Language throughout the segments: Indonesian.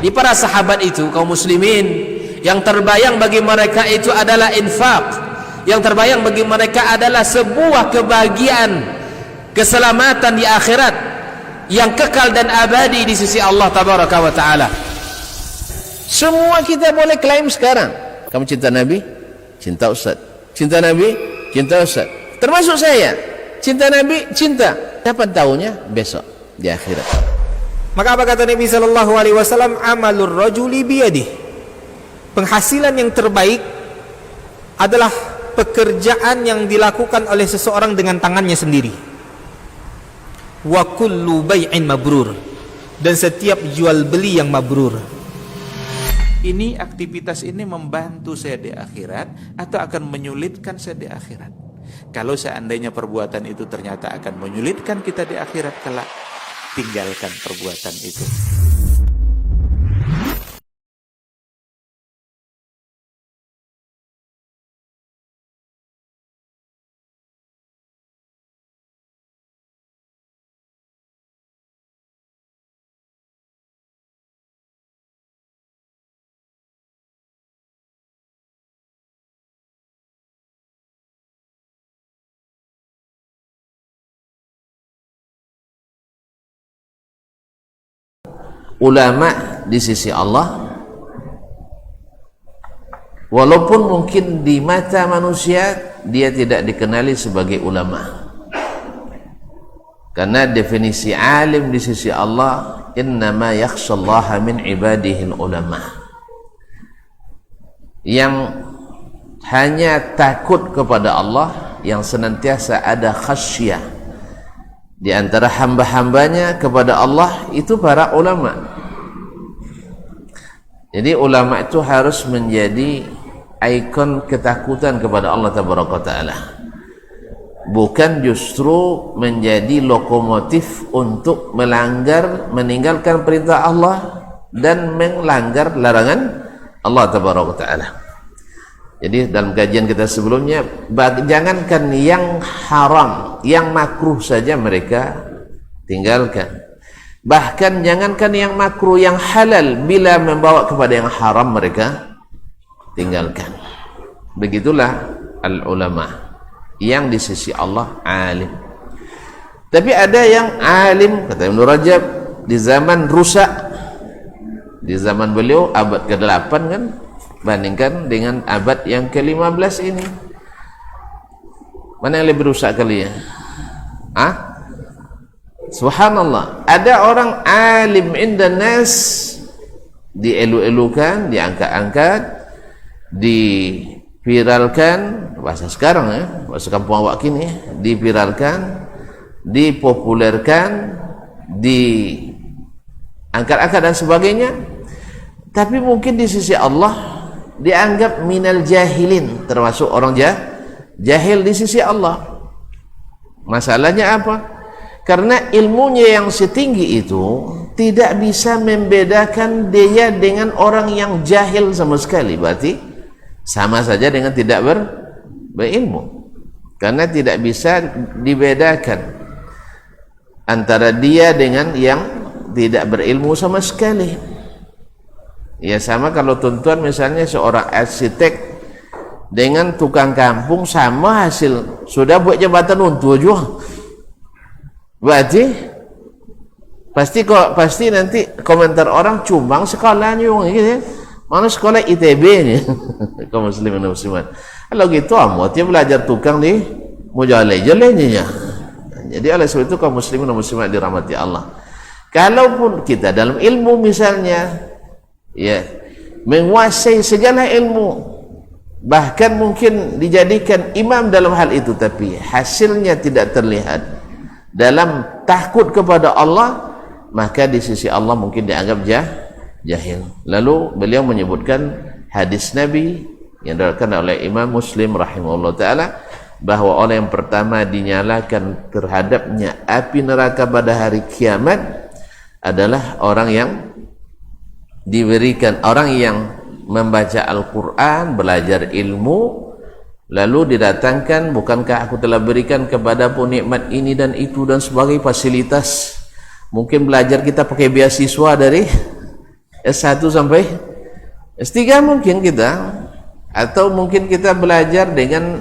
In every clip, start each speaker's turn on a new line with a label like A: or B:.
A: Di para sahabat itu, kaum muslimin, yang terbayang bagi mereka itu adalah infak, yang terbayang bagi mereka adalah sebuah kebahagiaan, keselamatan di akhirat yang kekal dan abadi di sisi Allah tabaraka wa taala. Semua kita boleh klaim sekarang, kamu cinta Nabi, cinta Ustaz. Cinta Nabi, cinta Ustaz. Termasuk saya, cinta Nabi, cinta. Kapan tahunya? Besok di akhirat.
B: Maka apa kata Nabi sallallahu alaihi wasallam? Amalur rajuli biyadih. Penghasilan yang terbaik adalah pekerjaan yang dilakukan oleh seseorang dengan tangannya sendiri. Wa kullu bai'in mabrur, dan setiap jual beli yang mabrur.
C: Ini aktivitas ini membantu saya di akhirat atau akan menyulitkan saya di akhirat? Kalau seandainya perbuatan itu ternyata akan menyulitkan kita di akhirat kelak, tinggalkan perbuatan itu.
A: Ulama di sisi Allah, walaupun mungkin di mata manusia dia tidak dikenali sebagai ulama, karena definisi alim di sisi Allah, innama yakhshallaha min ibadihil ulama, yang hanya takut kepada Allah, yang senantiasa ada khasyah di antara hamba-hambanya kepada Allah, itu para ulama. Jadi ulama itu harus menjadi ikon ketakutan kepada Allah tabaraka taala, bukan justru menjadi lokomotif untuk meninggalkan perintah Allah dan melanggar larangan Allah tabaraka taala. Jadi dalam kajian kita sebelumnya, jangankan yang haram, yang makruh saja mereka tinggalkan. Bahkan jangankan yang makruh, yang halal bila membawa kepada yang haram mereka tinggalkan. Begitulah al-ulama yang di sisi Allah alim. Tapi ada yang alim, kata Ibnu Rajab, di zaman rusak, di zaman beliau abad ke-8 kan, bandingkan dengan abad yang ke-15 ini, mana yang lebih rusak kali ya? Subhanallah, ada orang alim indan nas, dielu-elukan, diangkat-angkat, dipiralkan, bahasa sekarang ya, bahasa kampung awak kini, dipiralkan, dipopulerkan, diangkat-angkat dan sebagainya. Tapi mungkin di sisi Allah dianggap minal jahilin, termasuk orang jahil di sisi Allah. Masalahnya apa? Karena ilmunya yang setinggi itu tidak bisa membedakan dia dengan orang yang jahil sama sekali. Berarti sama saja dengan tidak berilmu, karena tidak bisa dibedakan antara dia dengan yang tidak berilmu sama sekali. Ya sama kalau tuan-tuan misalnya seorang arsitek dengan tukang kampung, sama hasil, sudah buat jembatan untuk juga, berarti pasti nanti komentar orang, cumbang sekolahnya gitu, mana sekolah ITB nih kaum muslimin dan muslimat. Kalau gitu dia belajar tukang di mujalai-jalainya. Jadi oleh sebab itu kaum muslimin dan muslimat dirahmati Allah, kalaupun kita dalam ilmu misalnya ya menguasai segala ilmu, bahkan mungkin dijadikan imam dalam hal itu, tapi hasilnya tidak terlihat dalam takut kepada Allah, maka di sisi Allah mungkin dianggap jahil. Lalu beliau menyebutkan hadis Nabi yang diriwayatkan oleh Imam Muslim rahimahullah taala, bahwa orang yang pertama dinyalakan terhadapnya api neraka pada hari kiamat adalah orang yang diberikan, orang yang membaca Al-Quran, belajar ilmu, lalu didatangkan, bukankah aku telah berikan kepadamu nikmat ini dan itu dan sebagai fasilitas. Mungkin belajar kita pakai beasiswa S1 sampai S3 mungkin kita, atau mungkin kita belajar dengan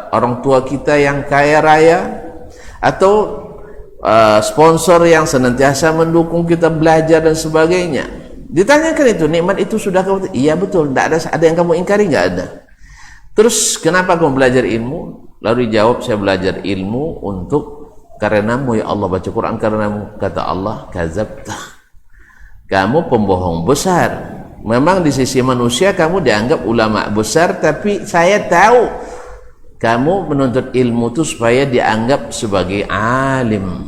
A: orang tua kita yang kaya raya, atau sponsor yang senantiasa mendukung kita belajar dan sebagainya. Ditanyakan itu, nikmat itu sudah kamu? Iya betul, tidak ada yang kamu ingkari, nggak ada. Terus kenapa kamu belajar ilmu? Lalu dijawab, saya belajar ilmu karenamu ya Allah, baca Quran karenamu. Kata Allah, kadzabta, kamu pembohong besar. Memang di sisi manusia kamu dianggap ulama besar, tapi saya tahu kamu menuntut ilmu itu supaya dianggap sebagai alim,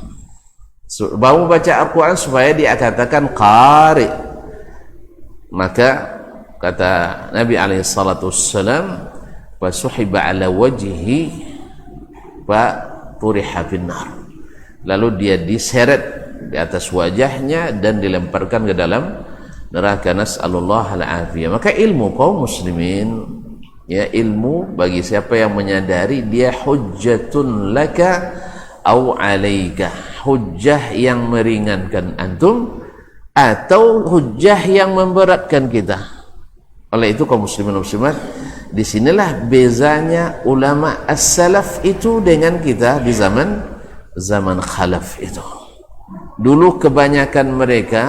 A: baru baca Al-Quran supaya dia katakan qari. Maka kata Nabi SAW, fasuhiba ala wajhi fa turiha finnar, lalu dia diseret di atas wajahnya dan dilemparkan ke dalam neraka, nas'alullah al-afiyah. Maka ilmu kaum muslimin, ya, ilmu bagi siapa yang menyadari, dia hujjatun laka au alaika, hujjah yang meringankan antum atau hujjah yang memberatkan kita. Oleh itu kaum muslimin dan muslimat, disinilah bezanya ulama as-salaf itu dengan kita di zaman khalaf itu. Dulu kebanyakan mereka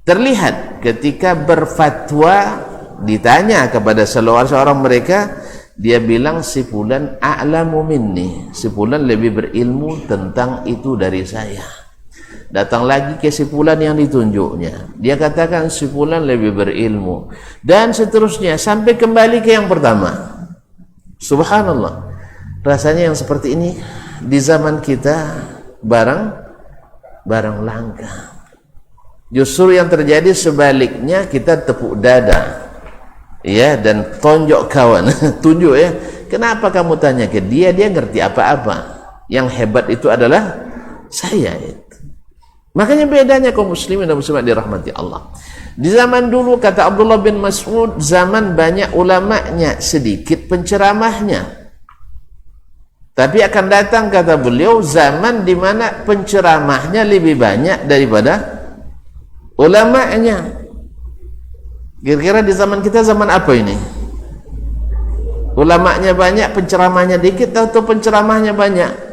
A: terlihat ketika berfatwa, ditanya kepada seorang mereka, dia bilang si fulan a'lamu minni, si fulan lebih berilmu tentang itu dari saya. Datang lagi ke si fulan yang ditunjuknya, dia katakan si fulan lebih berilmu, dan seterusnya sampai kembali ke yang pertama. Subhanallah, rasanya yang seperti ini di zaman kita barang langka. Justru yang terjadi sebaliknya, kita tepuk dada, ya, dan tonjok kawan. Tunjuk, ya, kenapa kamu tanya ke dia ngerti apa-apa, yang hebat itu adalah saya itu. Makanya bedanya kaum muslimin dan muslimat dirahmati Allah. Di zaman dulu, kata Abdullah bin Mas'ud, zaman banyak ulamanya, sedikit penceramahnya. Tapi akan datang, kata beliau, zaman di mana penceramahnya lebih banyak daripada ulamanya. Kira-kira di zaman kita zaman apa ini? Ulamanya banyak, penceramahnya dikit, atau penceramahnya banyak?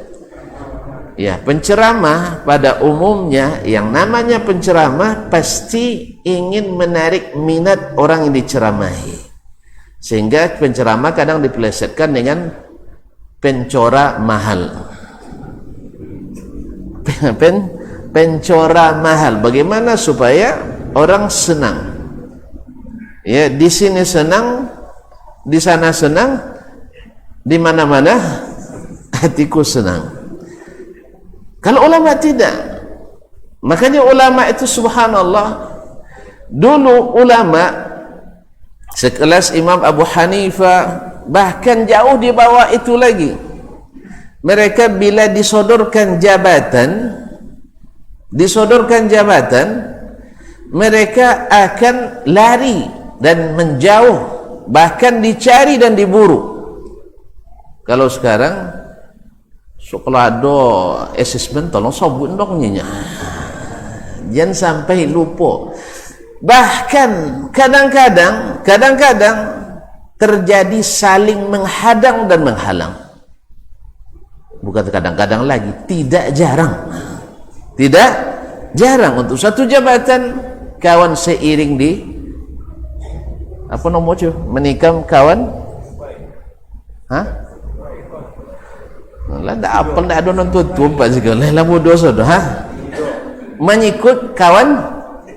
A: Ya, penceramah pada umumnya, yang namanya penceramah pasti ingin menarik minat orang yang diceramahi, sehingga penceramah kadang dipelesetkan dengan pencora mahal. Pencora mahal, bagaimana supaya orang senang, ya, di sini senang, di sana senang, di mana-mana hatiku senang. Kalau ulama tidak. Makanya ulama itu subhanallah, dulu ulama sekelas Imam Abu Hanifah, bahkan jauh di bawah itu lagi, mereka bila disodorkan jabatan, mereka akan lari dan menjauh, bahkan dicari dan diburu. Kalau sekarang, so, kalau ada assessment, tolong sebut dong nyinya, jangan sampai lupa. Bahkan kadang-kadang terjadi saling menghadang dan menghalang. Bukan kadang-kadang lagi, tidak jarang untuk satu jabatan, kawan seiring di apa namanya, menikam kawan, lah tak apa, tak ada nonton tumpak segala lah, bodoh sudah, mengikut kawan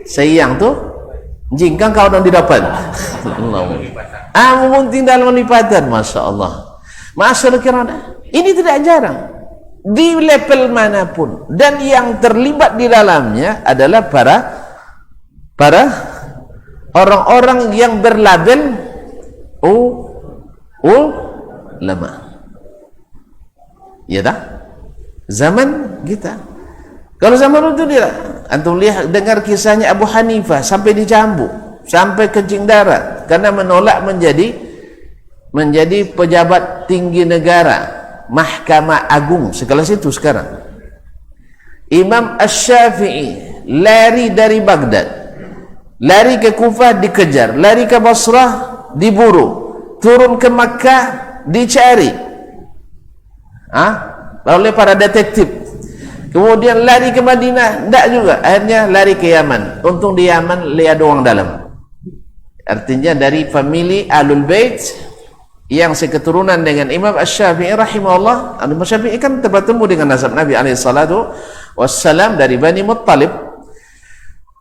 A: sayang tu, jingkang kawan yang didapat. Memunting dalam lipatan, masya Allah. Masalah kirana ini tidak jarang di level manapun, dan yang terlibat di dalamnya adalah para orang-orang yang berlabel ulama. Ya tak? Zaman kita. Kalau zaman itu dia, antum lihat, dengar kisahnya Abu Hanifah sampai dicambuk, sampai kencing darah karena menolak menjadi pejabat tinggi negara, Mahkamah Agung sekelas itu sekarang. Imam Asy-Syafi'i lari dari Baghdad lari ke Kufah dikejar, lari ke Basrah diburu, turun ke Makkah dicari oleh para detektif, kemudian lari ke Madinah, tidak juga, akhirnya lari ke Yaman. Untung di Yaman lihat orang dalam, artinya dari famili Ahlul Bait yang seketurunan dengan Imam Asy-Syafi'i rahimahullah. Imam Syafi'i kan bertemu dengan nasab Nabi alaihi salatu wassalam dari Bani Muttalib.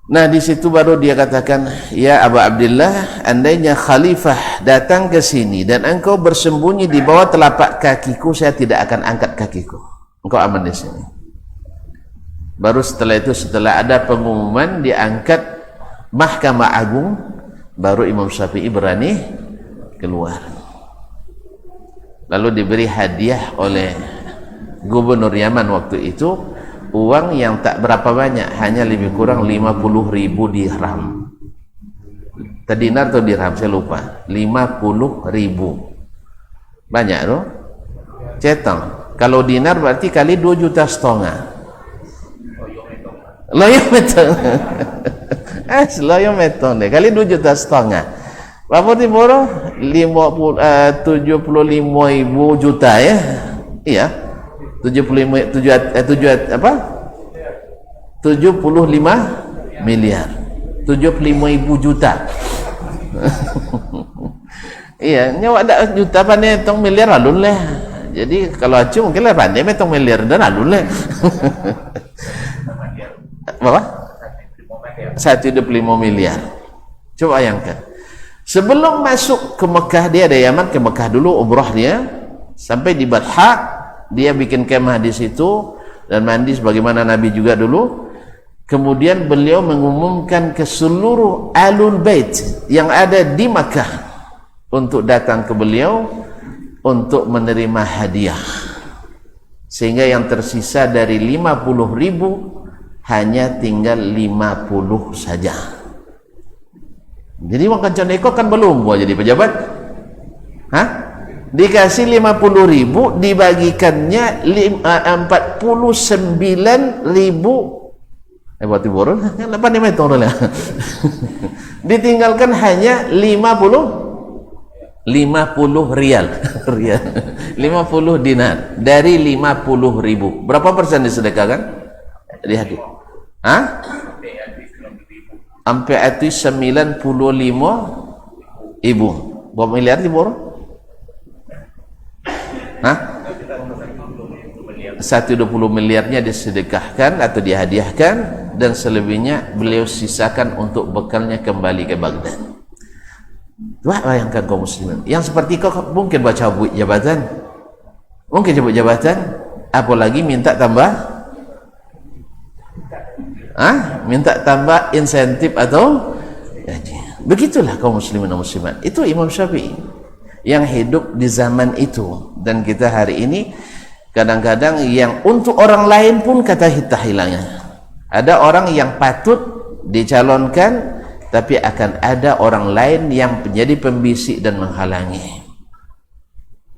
A: Nah, di situ baru dia katakan, ya Abu Abdullah, andainya khalifah datang ke sini dan engkau bersembunyi di bawah telapak kakiku, saya tidak akan angkat kakiku. Engkau aman di sini. Baru setelah itu, setelah ada pengumuman diangkat Mahkamah Agung, baru Imam Syafi'i berani keluar. Lalu diberi hadiah oleh gubernur Yaman waktu itu uang yang tak berapa banyak, hanya lebih kurang 50.000 dirham. Dinar atau dirham saya lupa. 50.000. Banyak tuh. Cetang. Kalau dinar berarti kali 2,5 juta. Loyo metong. Loyo metong deh. Kali 2,5 juta. Berapa di boro? 75 juta ya? Iya. 75 miliar. 75.000 juta. Iya, nyawa ada juta pandai tong miliar alun leh. Jadi kalau acu mungkin lah pandai metong miliar dan alun leh. Berapa? 125 miliar. Coba bayangkan. Sebelum masuk ke Mekah, dia ada Yaman, ke Mekah dulu umrah dia, sampai di Batha, dia bikin kemah di situ dan mandi sebagaimana Nabi juga dulu. Kemudian beliau mengumumkan ke seluruh Ahlul Bait yang ada di Mekah untuk datang ke beliau untuk menerima hadiah, sehingga yang tersisa dari 50.000 hanya tinggal 50 saja. Jadi makan coneko kan belum buat jadi pejabat. Dikasih 50.000, dibagikannya 49.000. Buat tiburon, apa nih metode lah. Ditinggalkan hanya 50 rial, 50 dinar dari 50.000. Berapa persen disedekahkan? Lihat. Sampai itu 95.000. Berapa miliar di boro? 120 miliarnya disedekahkan atau dihadiahkan, dan selebihnya beliau sisakan untuk bekalnya kembali ke Baghdad. Wah, bayangkan kaum muslimin yang seperti kau mungkin baca cabut jabatan, apalagi minta tambah minta tambah insentif atau gaji. Begitulah kaum muslimin dan muslimat. Itu Imam Syafi'i yang hidup di zaman itu, dan kita hari ini kadang-kadang yang untuk orang lain pun kata hilangnya. Ada orang yang patut dicalonkan, tapi akan ada orang lain yang menjadi pembisik dan menghalangi.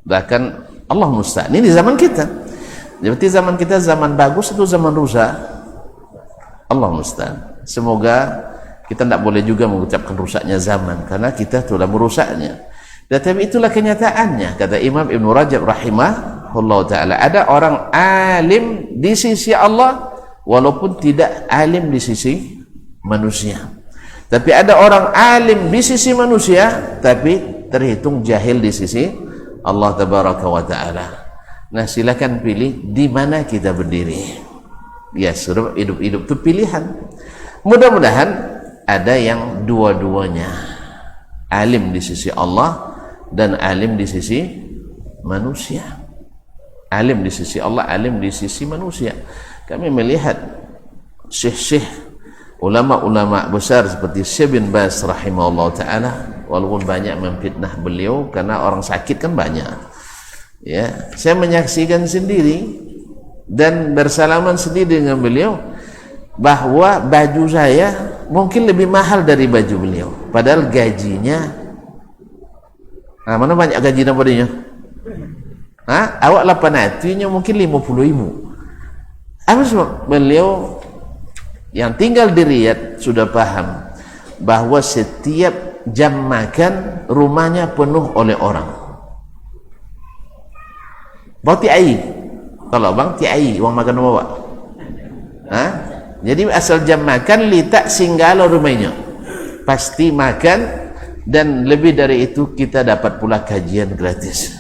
A: Bahkan Allah musta'an. Ini di zaman kita. Jadi zaman kita zaman bagus atau zaman rusak? Allah musta'an. Semoga kita tidak boleh juga mengucapkan rusaknya zaman, karena kita telah merusaknya. Tetapi itulah kenyataannya. Kata Imam Ibn Rajab rahimahullah ta'ala, ada orang alim di sisi Allah walaupun tidak alim di sisi manusia. Tapi ada orang alim di sisi manusia tapi terhitung jahil di sisi Allah tabaraka wa ta'ala. Nah, silakan pilih di mana kita berdiri. Ya, suruh hidup-hidup itu pilihan. Mudah-mudahan ada yang dua-duanya, alim di sisi Allah dan alim di sisi manusia. Alim di sisi Allah, alim di sisi manusia. Kami melihat syekh-syekh, ulama-ulama besar seperti Syekh bin Baz rahimahullah ta'ala, walaupun banyak memfitnah beliau karena orang sakit kan banyak. Ya, saya menyaksikan sendiri dan bersalaman sendiri dengan beliau bahwa baju saya mungkin lebih mahal dari baju beliau, padahal gajinya mana banyak gaji daripadanya. Awak 800-nya mungkin 50.000. Apa sebab? Beliau yang tinggal di Riyadh sudah paham bahwa setiap jam makan rumahnya penuh oleh orang. Bawa tiai, kalau bang tiai uang makan bawa. Jadi asal jam makan litak singgalo rumahnya, pasti makan, dan lebih dari itu kita dapat pula kajian gratis.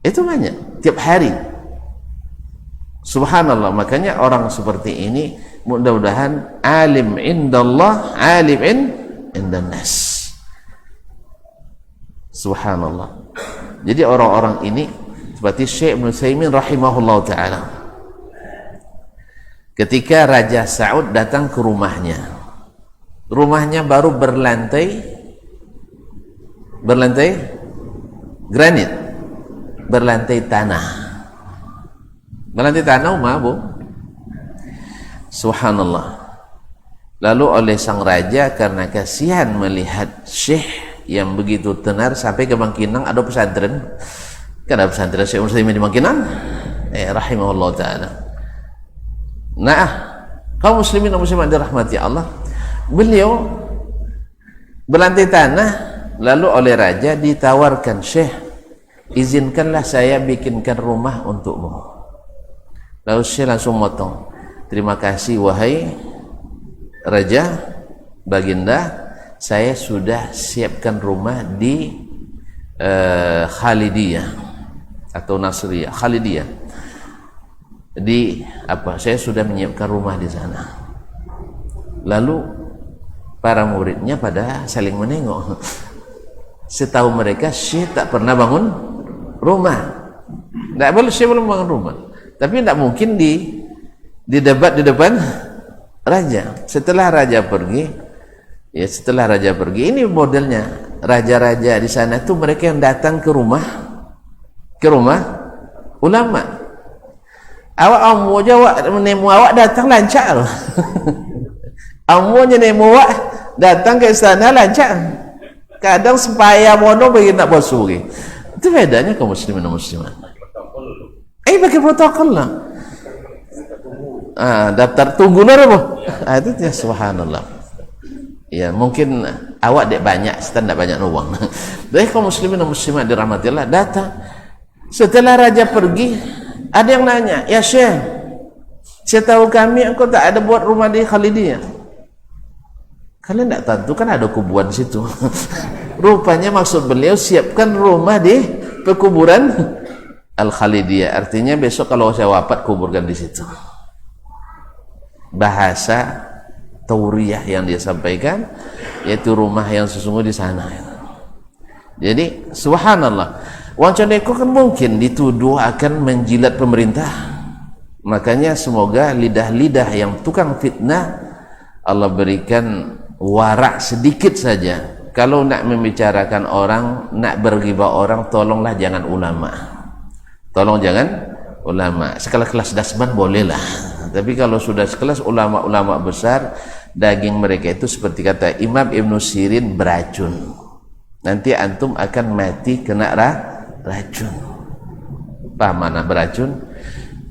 A: Itu banyak tiap hari. Subhanallah, makanya orang seperti ini mudah-mudahan alim indallah, alim indannas. Subhanallah. Jadi orang-orang ini seperti Syekh Ibn Utsaimin rahimahullah ta'ala, ketika Raja Saud datang ke rumahnya baru berlantai granit, berlantai tanah bu. Subhanallah. Lalu oleh sang raja karena kasihan melihat syekh yang begitu tenar, sampai ke Bangkinang ada pesantren, kan ada pesantren Syekh Muslimin di Bangkinang, rahimahullah ta'ala. Nah, kaum muslimin dan muslimat dirahmati Allah, beliau berlantai tanah, lalu oleh raja ditawarkan, Syekh, izinkanlah saya bikinkan rumah untukmu. Lalu Syekh langsung motong, terima kasih wahai raja, baginda, saya sudah siapkan rumah di Khalidiyah atau Nasriyah, Khalidiyah, di apa, saya sudah menyiapkan rumah di sana. Lalu para muridnya pada saling menengok. Setahu mereka Syekh tak pernah bangun rumah. Tak boleh, Syekh belum bangun rumah. Tapi tidak mungkin didebat di depan raja. Setelah raja pergi, ini modelnya raja-raja di sana itu mereka yang datang ke rumah ulama. Awak amu jawab menemu awak datang lancar. Amunya nemu awak datang ke istana lancar. Kadang sepaya mono bagi nak bosuri. Itu bedanya kaum muslimin dan muslimat. Pakai protokol lah. Daftar tunggu lah apa? Itu ya subhanallah. Ya mungkin awak dek banyak, setan tak banyak uang. Jadi kaum muslimin dan muslimat dirahmati Allah datang. Setelah raja pergi, ada yang nanya, ya Syekh, saya tahu kami engkau tak ada buat rumah di Khalidiyah. Kalian tak tahu kan ada kuburan di situ. Rupanya maksud beliau siapkan rumah di pekuburan Al-Khalidiyah, artinya besok kalau saya wafat kuburkan di situ. Bahasa tauriyah yang dia sampaikan, yaitu rumah yang sesungguhnya di sana. Jadi subhanallah, wong Condeko kan mungkin dituduh akan menjilat pemerintah. Makanya semoga lidah-lidah yang tukang fitnah Allah berikan warak sedikit saja. Kalau nak membicarakan orang, nak berghibah orang, tolonglah jangan ulama. Tolong jangan ulama. Sekelas-kelas dasman bolehlah, tapi kalau sudah sekelas ulama-ulama besar, daging mereka itu seperti kata Imam Ibn Sirin, beracun. Nanti antum akan mati kena racun. Paham mana beracun?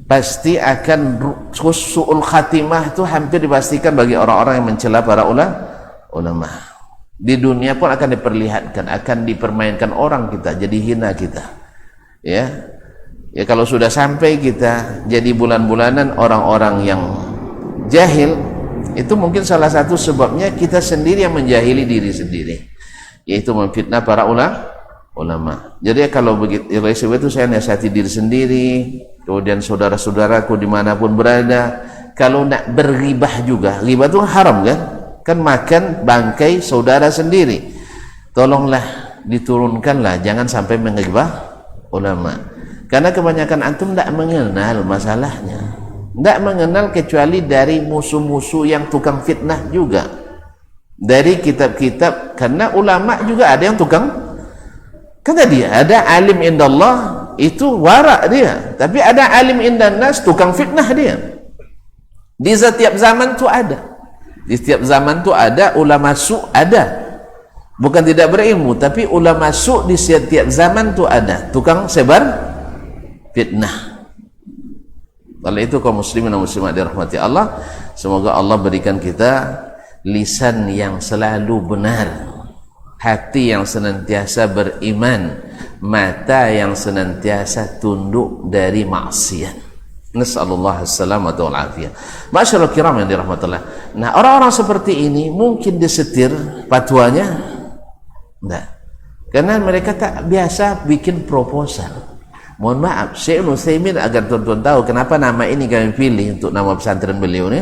A: Pasti akan su'ul khatimah, itu hampir dipastikan bagi orang-orang yang mencela para ulama. Di dunia pun akan diperlihatkan, akan dipermainkan orang kita, jadi hina kita. Ya kalau sudah sampai kita jadi bulan-bulanan orang-orang yang jahil, itu mungkin salah satu sebabnya kita sendiri yang menjahili diri sendiri, yaitu memfitnah para ulama. Jadi kalau begitu itu saya nasihati diri sendiri, kemudian saudara-saudaraku dimanapun berada. Kalau nak berghibah juga, ghibah itu haram kan makan bangkai saudara sendiri. Tolonglah diturunkanlah, jangan sampai menghibah ulama. Karena kebanyakan antum tidak mengenal masalahnya, tidak mengenal kecuali dari musuh-musuh yang tukang fitnah juga, dari kitab-kitab. Karena ulama juga ada yang tukang, kata dia ada alim indallah, itu warak dia, tapi ada alim indannas, tukang fitnah dia. Di setiap zaman tu ada, di setiap zaman tu ada ulama su, ada, bukan tidak berilmu, tapi ulama su di setiap zaman tu ada, tukang sebar fitnah. Oleh itu kaum muslimin dan muslimat dirahmati Allah, semoga Allah berikan kita lisan yang selalu benar, hati yang senantiasa beriman, mata yang senantiasa tunduk dari maksiat. Nasallallahu assalamata wal afiyah. Masyaallah kiram yang dirahmatillah. Nah, orang-orang seperti ini mungkin disetir fatwanya enggak, karena mereka tak biasa bikin proposal. Mohon maaf, Syekh Utsaimin, agar tuan-tuan tahu kenapa nama ini kami pilih untuk nama pesantren beliau ni,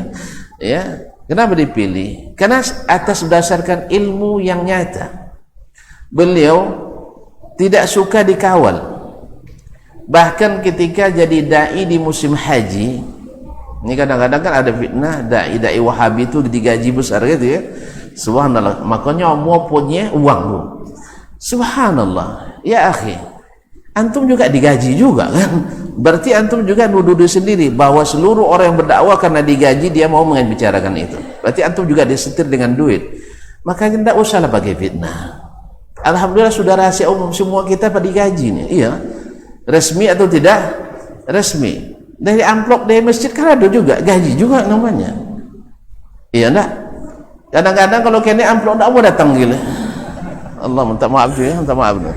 A: ya. Kenapa dipilih? Karena atas berdasarkan ilmu yang nyata. Beliau tidak suka dikawal. Bahkan ketika jadi dai di musim haji, ini kadang-kadang kan ada fitnah dai Wahabi itu digaji besar gitu ya. Subhanallah, makanya mau punya uang lu. Subhanallah, ya akhi, antum juga digaji juga kan? Berarti antum juga nuduh sendiri bahwa seluruh orang yang berdakwah karena digaji dia mau membicarakan itu. Berarti antum juga disetir dengan duit. Makanya tidak usahlah pakai fitnah. Alhamdulillah sudah rahasia umum, semua kita pada digaji nih. Iya. Resmi atau tidak resmi, dari amplop dari masjid kan ada juga gaji juga namanya. Iya enggak? Kadang-kadang kalau kene amplop enggak mau datang gila. Allah minta maaf tuh ya, minta maaf tuh.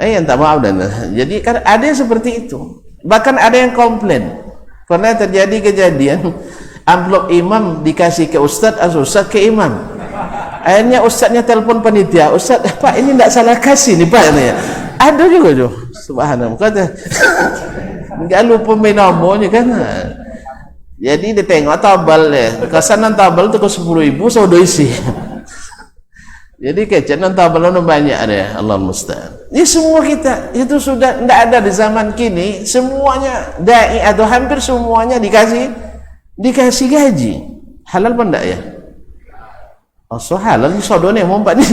A: Minta maaf dan. Jadi kan ada yang seperti itu. Bahkan ada yang komplain. Pernah terjadi kejadian amplop imam dikasih ke ustaz, ustaz ke imam. Akhirnya ustaznya telepon panitia, ustaz, Pak ini enggak salah kasih nih Pak ya. Ada juga tuh, subhanallah, kata nggak lupa main nomornya kan. Jadi dia tengok tabal ya, kesanan tabal itu ke 10.000 so isi. Jadi kecenan tabal itu banyak ada, Allah musta'an. Ini semua kita itu sudah tidak ada di zaman kini, semuanya dai atau hampir semuanya dikasih gaji. Halal apa enggak ya? Oh, so halal sodone mau Pak nih.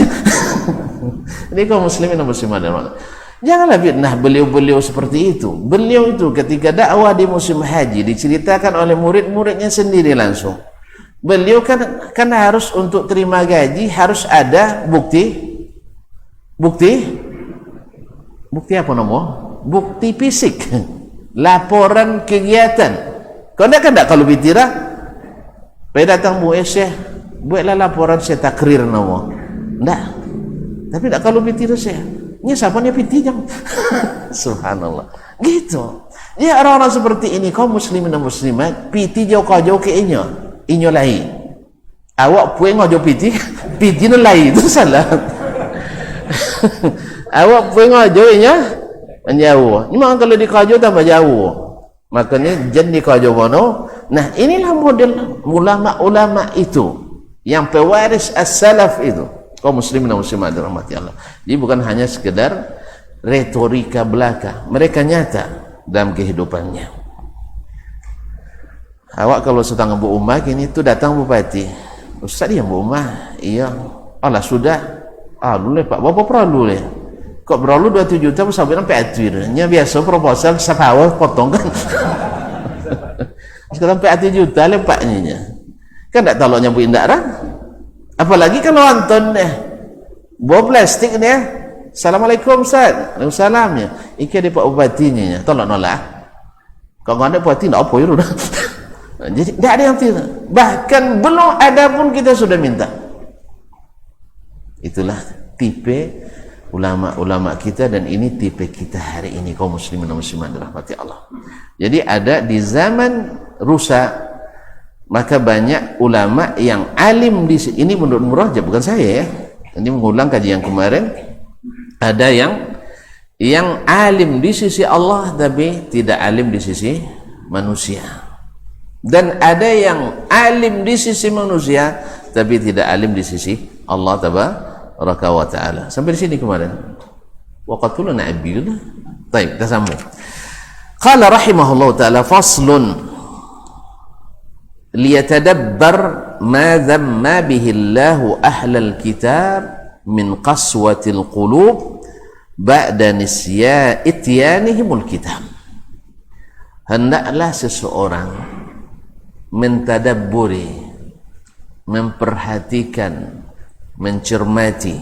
A: Ini kaum muslimin dan muslimat, janganlah fitnah beliau-beliau seperti itu. Beliau itu ketika dakwah di musim haji diceritakan oleh murid-muridnya sendiri langsung. Beliau kan harus untuk terima gaji harus ada bukti apa nama? Bukti fisik, laporan kegiatan. Kau kan tak kalau bitirah, pada datang Bu Syekh, buatlah laporan saya takrir nama. Enggak. Tapi tak kalau bitirah saya. Ini siapa nih piti jam? Subhanallah. Gitu. Ya orang-orang seperti ini kaum muslimin dan muslimat piti jauh-jauh ke inyo lain. Awak puing ngojo piti no lain itu salah. Awak puing ngojo inyo menjauh. Ini memang kalau dikajo tambah jauh. Makanya jen dikajo mono. Nah, inilah model ulama-ulama itu yang pewaris as-salaf itu. Kaum muslimin dan muslimat dirahmati Allah. Jadi bukan hanya sekedar retorika belaka, mereka nyata dalam kehidupannya. Awak kalau sedang Bu Umah kini tu datang bupati, Ustaz yang Bu Umah, iya, Allah sudah, dulu Pak, berapa perlu le? Kok perlu 27 juta sampai sampai akhirnya biasa proposal sapawah potong kan? Sekarang sampai 7 juta le Paknya, kan tak tahu nyampu indaran. Apalagi kalau Anton deh bawa plastik dia, Assalamualaikum Ustaz, Waalaikumsalam ya, iki ada Pak Bupatinya, tolong nolak. Kalau ada Bupati tak apa ya udah. Jadi tidak ada yang tidak, bahkan belum ada pun kita sudah minta. Itulah tipe ulama-ulama kita dan ini tipe kita hari ini kaum muslimin dan muslimat dirahmati Allah. Jadi ada di zaman rusak. Maka banyak ulama yang alim di sini, ini menurut Murajab bukan saya ya. Ini mengulang kajian kemarin. Ada yang alim di sisi Allah tapi tidak alim di sisi manusia. Dan ada yang alim di sisi manusia tapi tidak alim di sisi Allah tabaraka wa taala. Sampai di sini kemarin. Waqatul na'bil. Baik, kita sambung. Qala rahimahullah taala faslun liyatadabbar ma dhamma bihi Allahu ahlal kitab min qaswatil qulub ba'da ityanihimul kitab. Hendaklah seseorang mentadabburi, memperhatikan, mencermati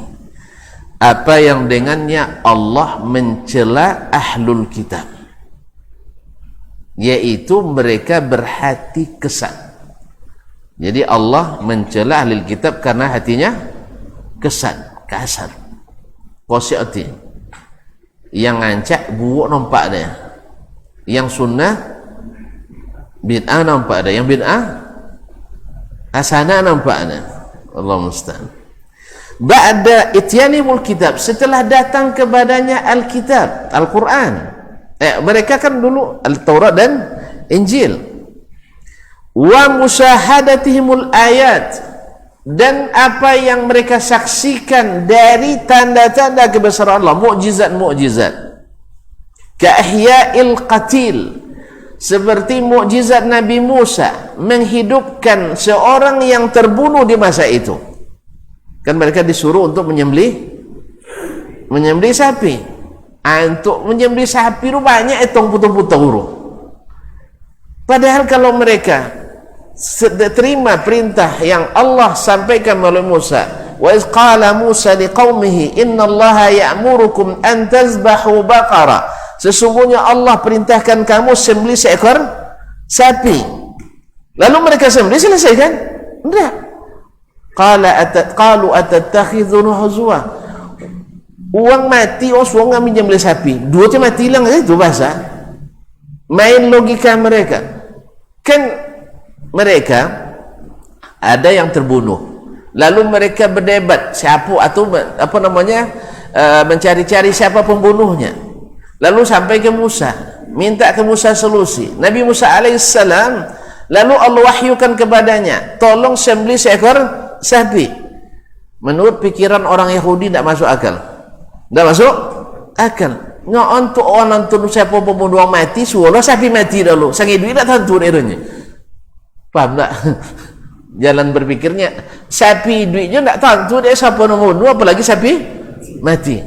A: apa yang dengannya Allah mencela ahlul kitab, yaitu mereka berhati kesat. Jadi Allah mencela ahli kitab karena hatinya kasar, qasi'ati, yang ngancak buuk nampak dia, yang sunnah bid'ah nampak ada, yang bid'ah hasanah nampak ada. Allah musta'an. Ba'da ityanimul kitab, setelah datang kepadanya Alkitab, Al-Quran. Mereka kan dulu Al-Taurat dan Injil. Wa musyahadatihimul ayat, dan apa yang mereka saksikan dari tanda-tanda kebesaran Allah, mukjizat-mukjizat. Ka'ahya'il qatil, seperti mukjizat Nabi Musa menghidupkan seorang yang terbunuh di masa itu. Kan mereka disuruh untuk menyembelih sapi. Untuk menyembelih sapi itu banyak etong putung-putung huruf. Padahal kalau mereka terima perintah yang Allah sampaikan melalui Musa, wa iz qala Musa liqaumihi innallaha ya'murukum an tazbahu baqara, sesungguhnya Allah perintahkan kamu sembelih seekor sapi. Lalu mereka sembelih, selesai kan? Enggak. Qalu atattakhidhuna huzwa, uang mati suang kami nyembelih sapi, duitnya mati hilang, itu bahasa main logika mereka. Kan mereka ada yang terbunuh, lalu mereka berdebat siapa atau mencari-cari siapa pembunuhnya, lalu sampai ke Musa, minta ke Musa solusi. Nabi Musa alaihissalam, lalu Allah wahyukan kepadanya, tolong sembelih seekor sapi. Menurut pikiran orang Yahudi tidak masuk akal, untuk orang nonton siapa pembunuh mati, suruh sapi mati dulu, sangi duit tak tentu eranya. Paham tak? Jalan berpikirnya, sapi duitnya tak tentu dia siapa membunuh, apalagi sapi mati.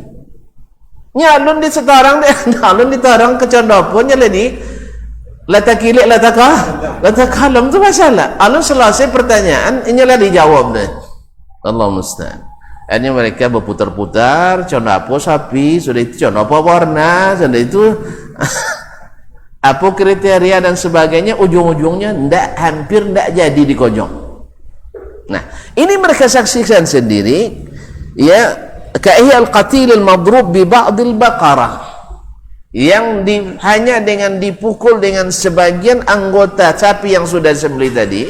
A: Nyalun di setarang dia, nyalun di tarang kecondopon nyala di latakilik latakalam tu masalah. Alun selesai pertanyaan, nyala dijawab deh. Allah musta'an. Akhirnya mereka berputar-putar, condopo sapi, sudah itu condopo warna, sudah itu apa kriteria dan sebagainya, ujung-ujungnya hampir tidak jadi dikojong. Nah, ini mereka saksikan sendiri, ya, ka'ihal qatilil madrub bi ba'dil baqarah, yang hanya dengan dipukul dengan sebagian anggota sapi yang sudah sembelih tadi,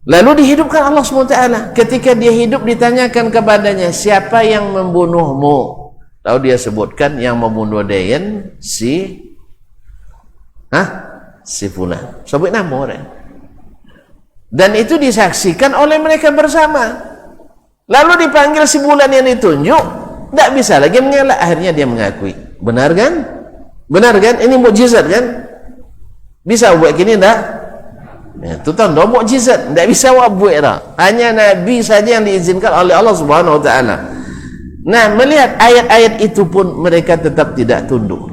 A: lalu dihidupkan Allah SWT. Ketika dia hidup ditanyakan kepadanya, siapa yang membunuhmu? Lalu dia sebutkan yang membunuh Dayan si fulan, sebut nama orang. Dan itu disaksikan oleh mereka bersama. Lalu dipanggil si bulan yang ditunjuk, tidak bisa lagi mengelak. Akhirnya dia mengakui. Benar kan? Ini mukjizat kan? Bisa buat gini tak? Ya, itu tanda mukjizat, tidak bisa buat dah. Hanya Nabi saja yang diizinkan oleh Allah Subhanahu Wa Taala. Nah, melihat ayat-ayat itu pun mereka tetap tidak tunduk.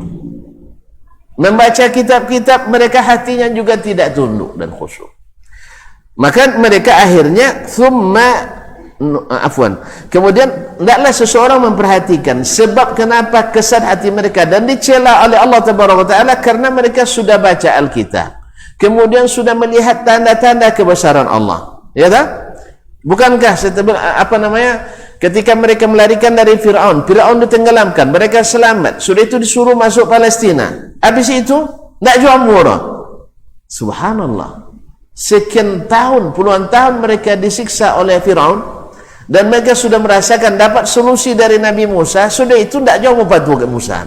A: Membaca kitab-kitab mereka hatinya juga tidak tunduk dan khusyuk. Maka mereka akhirnya kemudian tidaklah seseorang memperhatikan sebab kenapa kesat hati mereka dan dicela oleh Allah Taala karena mereka sudah baca Alkitab, kemudian sudah melihat tanda-tanda kebesaran Allah, ya tak? Bukankah ketika mereka melarikan dari Fir'aun ditenggelamkan, mereka selamat, sudah itu disuruh masuk Palestina, habis itu tidak jual murah. Subhanallah, sekian tahun, puluhan tahun mereka disiksa oleh Fir'aun, dan mereka sudah merasakan dapat solusi dari Nabi Musa, sudah itu tidak jauh membantu ke Musa.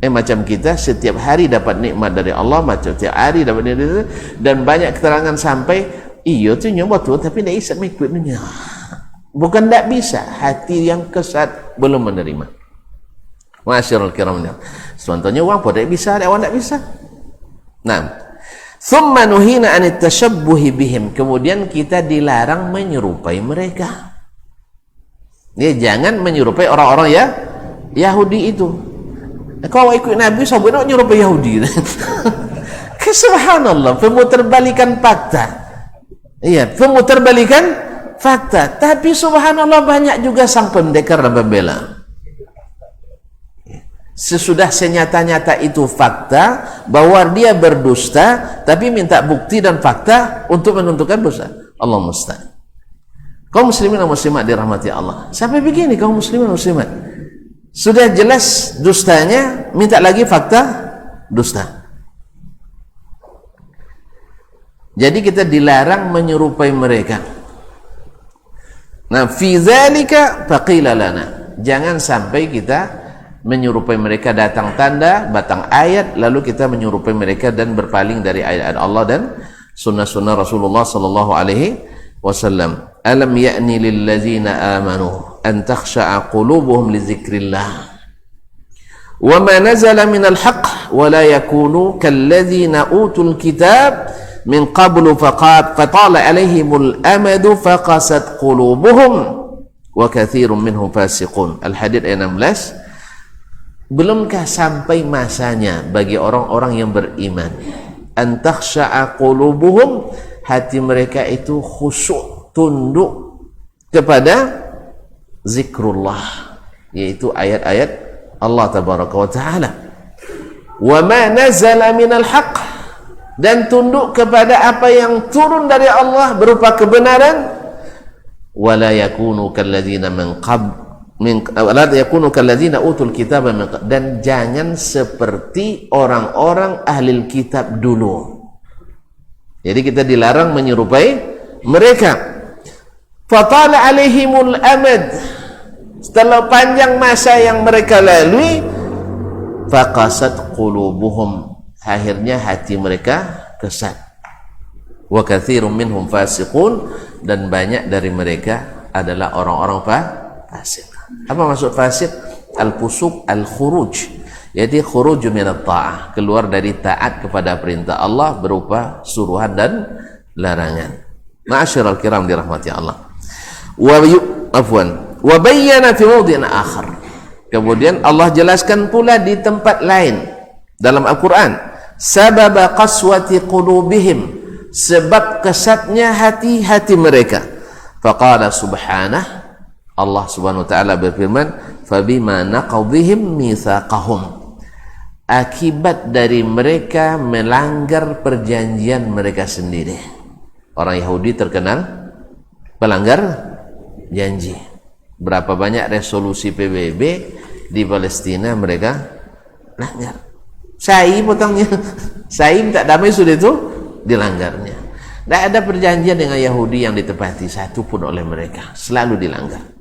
A: Macam kita setiap hari dapat nikmat dari Allah, macam setiap hari dapat nikmat, dan banyak keterangan sampai iya tu nyoba tu tapi tidak bisa mengikutnya. Bukan tidak bisa, hati yang kesat belum menerima. Masyarul kiram, contohnya orang pun tidak bisa, orang tidak bisa. Nah, thumma nuhina anit tashabbuhi bihim, kemudian kita dilarang menyerupai mereka. Dia jangan menyerupai orang-orang ya Yahudi itu. Kalau ikut Nabi sahabat nak menyerupai Yahudi. Subhanallah, pemuterbalikan fakta. Iya, pemuterbalikan fakta. Tapi subhanallah banyak juga sang pendekar dan pembela. sesudah senyata-nyata itu fakta bahwa dia berdusta, tapi minta bukti dan fakta untuk menentukan dosa. Allah musta'an. Kaum muslimin dan muslimat dirahmati Allah, sampai begini kaum muslimin dan muslimat, sudah jelas dustanya, minta lagi fakta dusta. Jadi kita dilarang menyerupai mereka. Nah, fi dzalika faqila lana, jangan sampai kita menyerupai mereka, datang tanda, batang ayat, lalu kita menyerupai mereka dan berpaling dari ayat-ayat Allah dan sunnah-sunnah Rasulullah sallallahu alaihi wasallam. Alam ya'ni lil ladzina amanu an takhsha'a qulubuhum li dzikrillah wa ma nazala minal haqq wa la yakunu kal ladzina utul kitab min qablu fatala alaihimul amadu faqasat qulubuhum wa katsirun minhum fasiqun. Al-Hadid ayat 16. Belumkah sampai masanya bagi orang-orang yang beriman, an takhsha'a qulubuhum, hati mereka itu khusyuk, tunduk kepada zikrullah, yaitu ayat-ayat Allah tabaraka wa taala, wa ma nazala minal haqq, dan tunduk kepada apa yang turun dari Allah berupa kebenaran, wala yakunu kalladzina min wala yakunu kalladzina utul kitaba min, dan jangan seperti orang-orang ahli kitab dulu. Jadi kita dilarang menyerupai mereka. Fatala alaihimul amad, setelah panjang masa yang mereka lalui, faqasat qulubuhum, akhirnya hati mereka kesat. Wa katsirun minhum fasiqun, dan banyak dari mereka adalah orang-orang fasik. Apa maksud fasik? Al-fusuq al-khuruj, yaitu khuruj minat ta'ah, keluar dari taat kepada perintah Allah berupa suruhan dan larangan. Ma'asyiral kiram dirahmati Allah. Wa bayyana fi mawdhi'in akhar, kemudian Allah jelaskan pula di tempat lain dalam Al-Qur'an, sabab qaswati qulubihim, sebab kesatnya hati-hati mereka. Faqala subhanah, Allah subhanahu wa ta'ala berfirman, fabima naqadhihim mitsaqahum, akibat dari mereka melanggar perjanjian mereka sendiri. Orang Yahudi terkenal pelanggar janji. Berapa banyak resolusi PBB di Palestina mereka langgar. Saya potongnya, saya minta damai, sudah itu dilanggarnya. Tidak ada perjanjian dengan Yahudi yang ditepati satu pun oleh mereka, selalu dilanggar.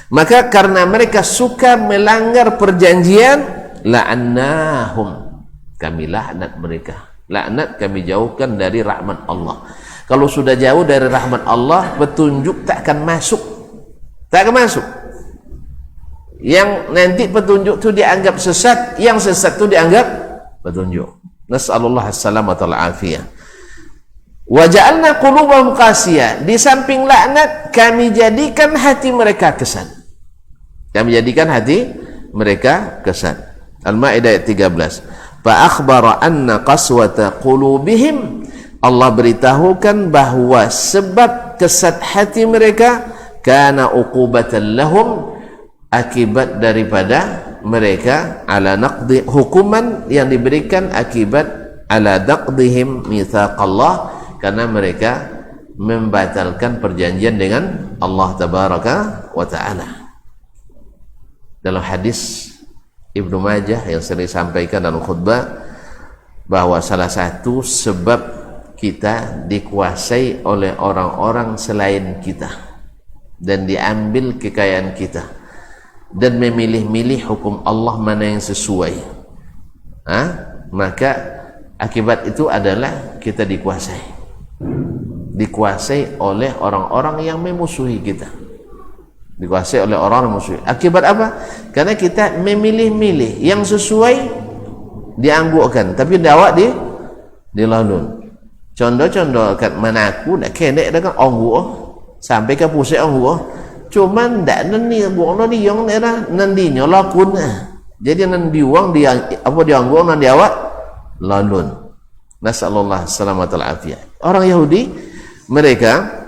A: Maka karena mereka suka melanggar perjanjian, la'annahum, kami laknat mereka. Laknat kami jauhkan dari rahmat Allah. Kalau sudah jauh dari rahmat Allah, petunjuk tak akan masuk. Tak akan masuk. Yang nanti petunjuk itu dianggap sesat, yang sesat itu dianggap petunjuk. Nas'alullah as-salamata wal-afiyah. Wa ja'alna qulubahum qasiyah, di samping laknat kami jadikan hati mereka kesat. Kami jadikan hati mereka kesat. Al-Maidah ayat 13. Fa akhbara anna qaswata qulubihim, Allah beritahukan bahwa sebab kesat hati mereka kana uqubatan lahum, akibat daripada mereka, ala naqdi, hukuman yang diberikan akibat ala naqdihim mitsaqallah, karena mereka membatalkan perjanjian dengan Allah tabaraka wa ta'ala. Dalam hadis Ibnu Majah yang sering disampaikan dalam khutbah, bahwa salah satu sebab kita dikuasai oleh orang-orang selain kita dan diambil kekayaan kita dan memilih-milih hukum Allah mana yang sesuai, maka akibat itu adalah kita dikuasai oleh orang-orang yang memusuhi kita, dikuasai oleh orang yang memusuhi. Akibat apa? Karena kita memilih-milih yang sesuai dianggukkan, tapi dawak dilalun. Contoh-contoh kat mana aku nak kena dengan angguk sampai ke pusat angguk, cuman ndak nani buang nani yang era nandi nyolakun. Jadi nandi uang dia apa diangguk nandi awak lalun. Nasallallahu salamatal afiyah. Orang Yahudi mereka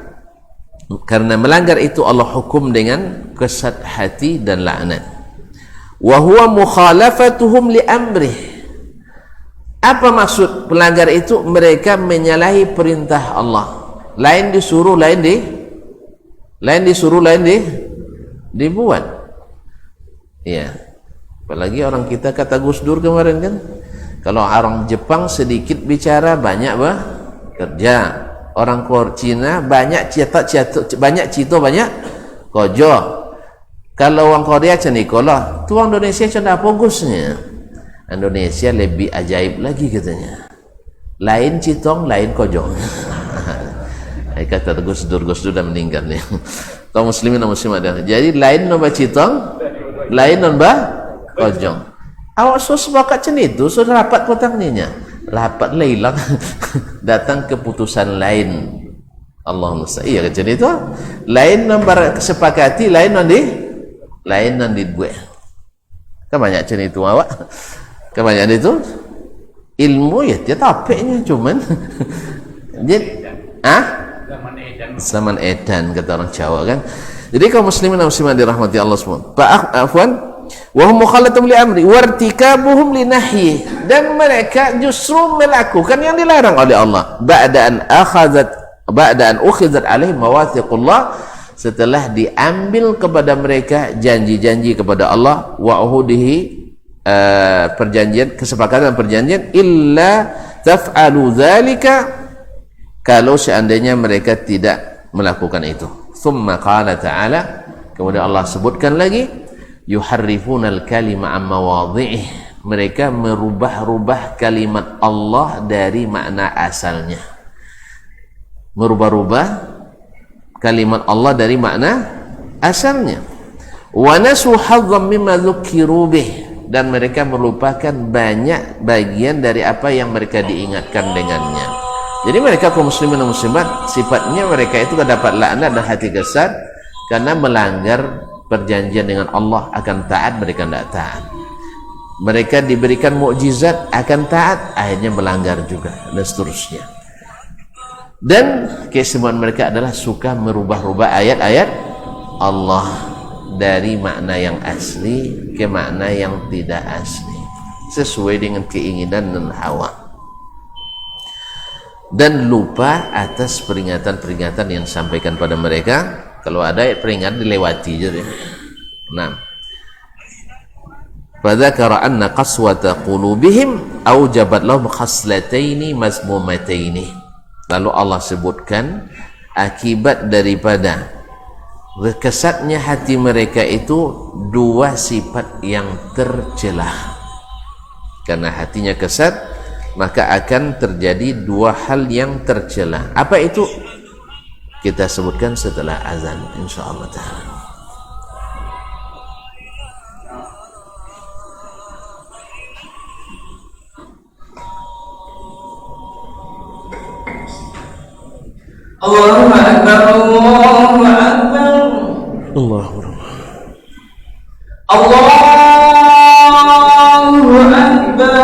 A: karena melanggar itu Allah hukum dengan kesat hati dan laknat. wa huwa mukhalafatuhum li amrih. Apa maksud pelanggar itu? Mereka menyalahi perintah Allah. Lain disuruh, lain dibuat. Ya. Apalagi orang kita kata Gus Dur kemarin kan, kalau orang Jepang sedikit bicara banyak kerja. Orang Cina banyak banyak kojo. Kalau orang Korea cenikolah, tu orang Indonesia cenda fogusnya. Indonesia lebih ajaib lagi katanya. Lain citong, lain kojong. Kata Gus Dur dah meninggal nih. Kaum muslimin dan muslimat. Jadi lain nombor citong, lain nombor kojong. Awak sepakat macam itu, sudah rapat petangnya. Rapat hilang. Datang keputusan lain. Allah Musa. Iya macam itu. Lain nombor kesepakati, lain nanti gue. Kan banyak macam itu awak. Kebanyakan itu ilmu ya dia tapeknya cuman jadi zaman edan kata orang Jawa kan. Jadi kaum muslimin dan muslimat dirahmati Allah semua. Afwan wa hum mukhalatum li amri wartikabuhum li nahyi, dan mereka justru melakukan yang dilarang oleh Allah ba'da an ukhizat alaihim mawathiqullah, setelah diambil kepada mereka janji-janji kepada Allah wa uhudihi, perjanjian, kesepakatan perjanjian, illa taf'alu dzalika, kalau seandainya mereka tidak melakukan itu. Tsumma qala ta'ala, kemudian Allah sebutkan lagi, yuharrifunal kalima amma mawadhi'ih, mereka merubah-rubah kalimat Allah dari makna asalnya. Merubah-rubah kalimat Allah dari makna asalnya. Wa nasu hazzam mimma dzukiru bih, dan mereka melupakan banyak bagian dari apa yang mereka diingatkan dengannya. Jadi mereka kaum muslimin dan muslimat, sifatnya mereka itu dapat laknat dan hati gesat karena melanggar perjanjian dengan Allah, akan taat mereka tidak taat. Mereka diberikan mukjizat akan taat, akhirnya melanggar juga, dan seterusnya. Dan keistimewaan mereka adalah suka merubah-rubah ayat-ayat Allah dari makna yang asli ke makna yang tidak asli, sesuai dengan keinginan dan hawa, dan lupa atas peringatan-peringatan yang disampaikan pada mereka. Kalau ada peringatan dilewati jadi. Nah, fadzakara anna qaswata qulubihim aujabat lahum khaslataini mazmumataini, lalu Allah sebutkan akibat daripada kesatnya hati mereka itu dua sifat yang tercela. Karena hatinya kesat, maka akan terjadi dua hal yang tercela. Apa itu? Kita sebutkan setelah azan insyaallah taala.
D: Allahu akbar, Allahu akbar,
A: Allahu akbar,
D: Allahu akbar,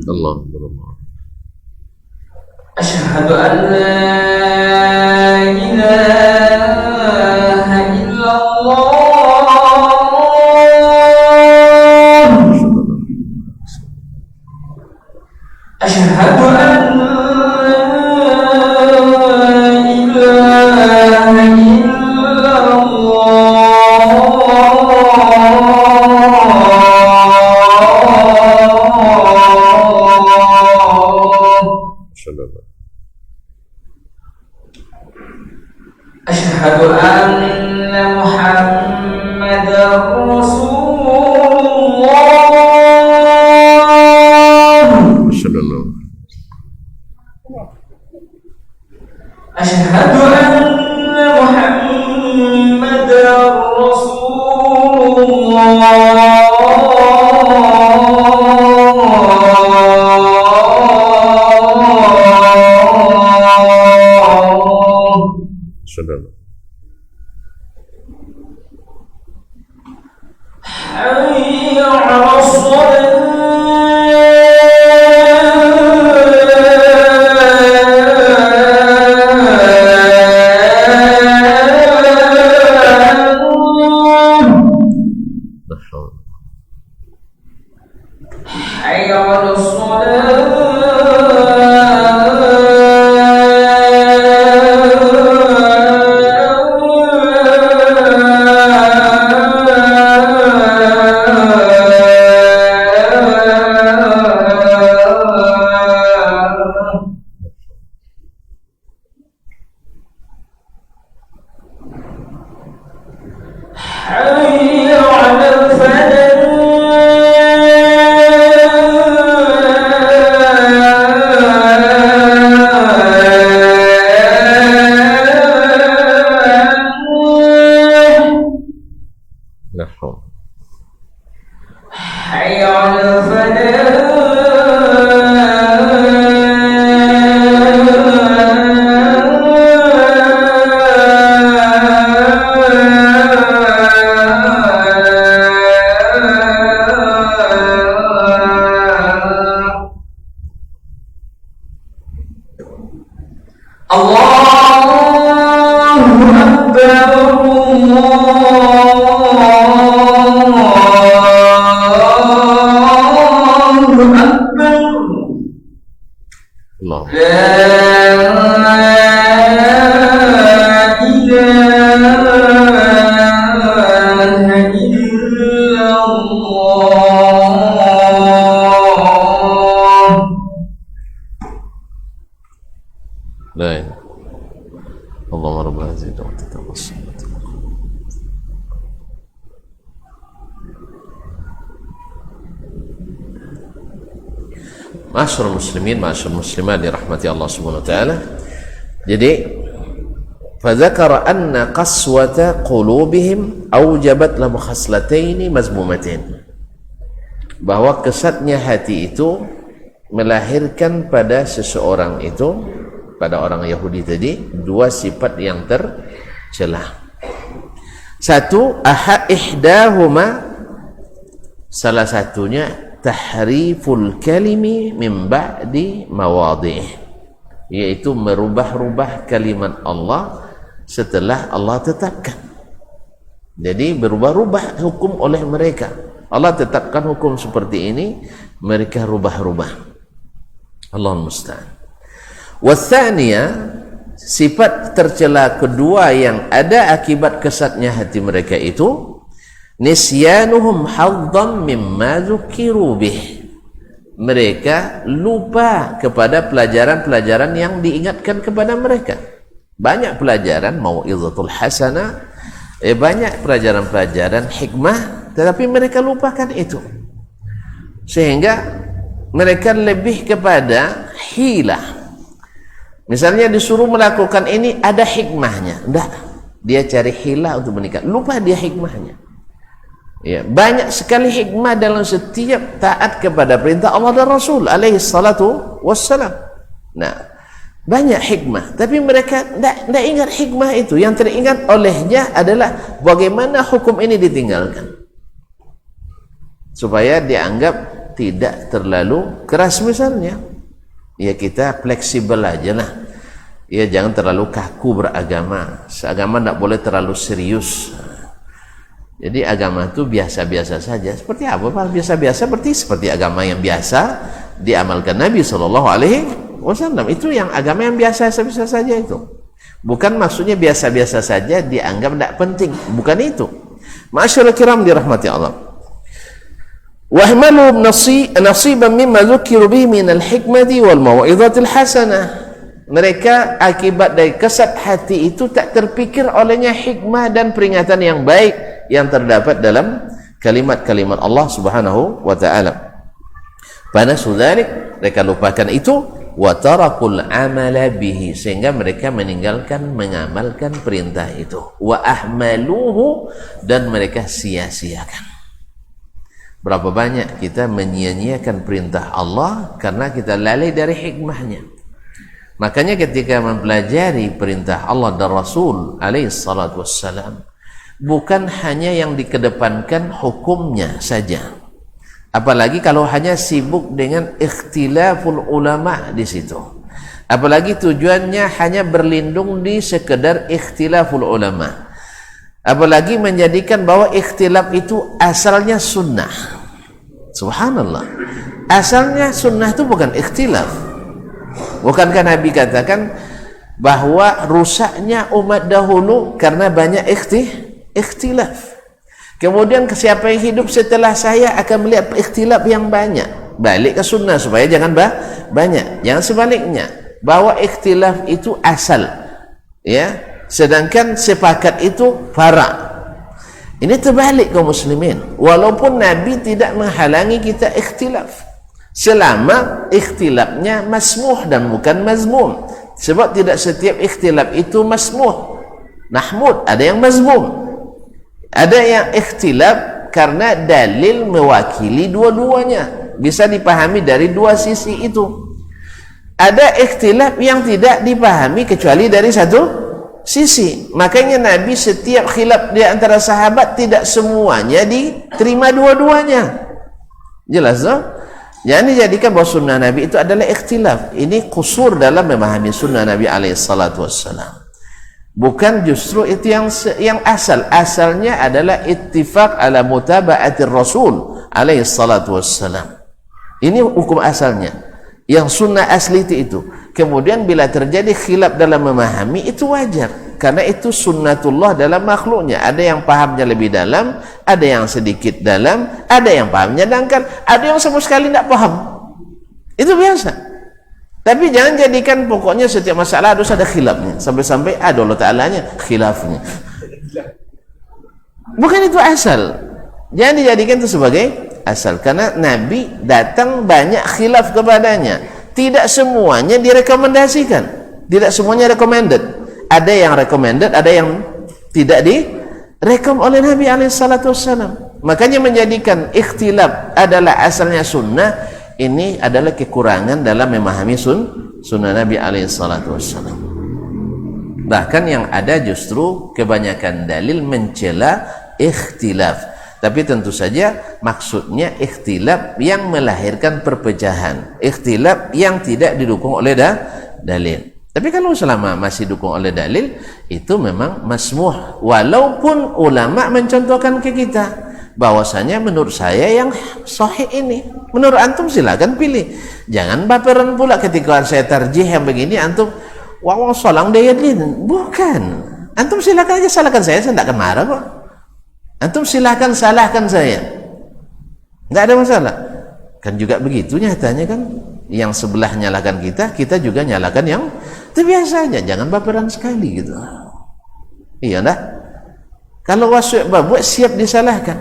A: Allahu akbar.
D: Asyhadu an la ilaha illallah. Asyhadu an Asyhadu anna Muhammadar Rasulullah. Asyhadu anna Muhammadar Rasulullah.
A: Ma'asyiral muslimin, ma'asyiral muslimat dirahmati Allah Subhanahu wa taala. Jadi fadzakara anna qaswata qulubihim aujabat lahum khaslataini mazmumatain, bahwa kesatnya hati itu melahirkan pada seseorang itu, pada orang Yahudi tadi, dua sifat yang tercela. Satu, ihdahuma, salah satunya tahriful kalimi min ba'di mawadhi'ih, yaitu merubah-rubah kalimat Allah setelah Allah tetapkan. Jadi berubah-rubah hukum oleh mereka. Allah tetapkan hukum seperti ini, mereka rubah-rubah. Allahul musta'an. Wathaniya, sifat tercela kedua yang ada akibat kesatnya hati mereka itu, nisyanuhum haddan mimma dzukiru bih, mereka lupa kepada pelajaran-pelajaran yang diingatkan kepada mereka. Banyak pelajaran mau'izatul hasanah, banyak pelajaran-pelajaran hikmah, tetapi mereka lupakan itu, sehingga mereka lebih kepada hilah. Misalnya disuruh melakukan ini, ada hikmahnya, enggak, dia cari hilah untuk menikah, lupa dia hikmahnya. Ya, banyak sekali hikmah dalam setiap taat kepada perintah Allah dan Rasul alaihi salatu wassalam. Nah, banyak hikmah, tapi mereka tidak ingat hikmah itu. Yang teringat olehnya adalah bagaimana hukum ini ditinggalkan, supaya dianggap tidak terlalu keras. Misalnya, ya kita fleksibel aja lah, ya jangan terlalu kaku beragama. Seagama tidak boleh terlalu serius. Jadi agama itu biasa-biasa saja. Seperti apa? Biasa-biasa seperti agama yang biasa diamalkan Nabi SAW. Itu yang agama yang biasa-biasa saja itu. Bukan maksudnya biasa-biasa saja dianggap tidak penting. Bukan itu. Ma'asyiral kiram dirahmati Allah. Wahmalu nasiban mimma dzukiru bihi minal hikmati wal mau'izatil hasanah. Mereka akibat dari kesat hati itu tak terpikir olehnya hikmah dan peringatan yang baik yang terdapat dalam kalimat-kalimat Allah Subhanahu wa taala. Panasu dzalik, mereka lupakan itu, wa tarakul amala bihi, sehingga mereka meninggalkan mengamalkan perintah itu, wa ahmaluhu, dan mereka sia-siakan. Berapa banyak kita menyia-nyiakan perintah Allah karena kita lalai dari hikmahnya. Makanya ketika mempelajari perintah Allah dan Rasul alaihi salatu wassalam, bukan hanya yang dikedepankan hukumnya saja, apalagi kalau hanya sibuk dengan ikhtilaful ulama di situ, apalagi tujuannya hanya berlindung di sekedar ikhtilaful ulama, apalagi menjadikan bahwa ikhtilaf itu asalnya sunnah. Subhanallah, asalnya sunnah itu bukan ikhtilaf. Bukankah Nabi katakan bahwa rusaknya umat dahulu karena banyak ikhtilaf. Kemudian siapa yang hidup setelah saya akan melihat ikhtilaf yang banyak. Balik ke sunnah supaya jangan banyak. Jangan sebaliknya, bahwa ikhtilaf itu asal, ya, sedangkan sepakat itu fara'. Ini terbalik kaum muslimin. Walaupun Nabi tidak menghalangi kita ikhtilaf, selama ikhtilafnya masmuh dan bukan mazmum. Sebab tidak setiap ikhtilaf itu masmuh, mahmud, ada yang mazmum. Ada yang ikhtilaf karena dalil mewakili dua-duanya, bisa dipahami dari dua sisi itu. Ada ikhtilaf yang tidak dipahami kecuali dari satu sisi. Makanya Nabi setiap khilaf di antara sahabat tidak semuanya diterima dua-duanya. Jelas tak? Jangan dijadikan bahwa sunnah Nabi itu adalah ikhtilaf. Ini kusur dalam memahami sunnah Nabi SAW. Bukan justru itu yang asal. Asalnya adalah ittifaq ala mutaba'atir Rasul SAW. Ini hukum asalnya. Yang sunnah asli itu. Kemudian bila terjadi khilaf dalam memahami, itu wajar. Karena itu sunnatullah dalam makhluknya. Ada yang pahamnya lebih dalam, ada yang sedikit dalam, ada yang pahamnya dangkal, ada yang sama sekali tidak paham. Itu biasa. Tapi jangan jadikan pokoknya setiap masalah harus ada khilafnya, sampai-sampai ada Allah Ta'alanya khilafnya. Bukan itu asal. Jangan dijadikan itu sebagai asal, karena Nabi datang banyak khilaf kepadanya. Tidak semuanya direkomendasikan, tidak semuanya recommended. Ada yang recommended, ada yang tidak direkom oleh Nabi SAW. Makanya menjadikan ikhtilaf adalah asalnya sunnah, ini adalah kekurangan dalam memahami sunnah Nabi SAW. Bahkan yang ada justru kebanyakan dalil mencela ikhtilaf. Tapi tentu saja maksudnya ikhtilaf yang melahirkan perpecahan, ikhtilaf yang tidak didukung oleh dalil. Tapi kalau selama masih didukung oleh dalil, itu memang masmuh. Walaupun ulama mencontohkan ke kita bahwasanya menurut saya yang sahih ini, menurut antum silakan pilih. Jangan baperan pula ketika saya tarjih yang begini antum wah solang dayadlin. Bukan. Antum silakan aja salahkan saya tidak akan marah kok. Antum silakan salahkan saya, nggak ada masalah. Kan juga begitu nyatanya kan, yang sebelah nyalakan kita, kita juga nyalakan yang itu biasa aja. Jangan baperan sekali gitu. Iya dah. Kalau wasuk babuat siap disalahkan,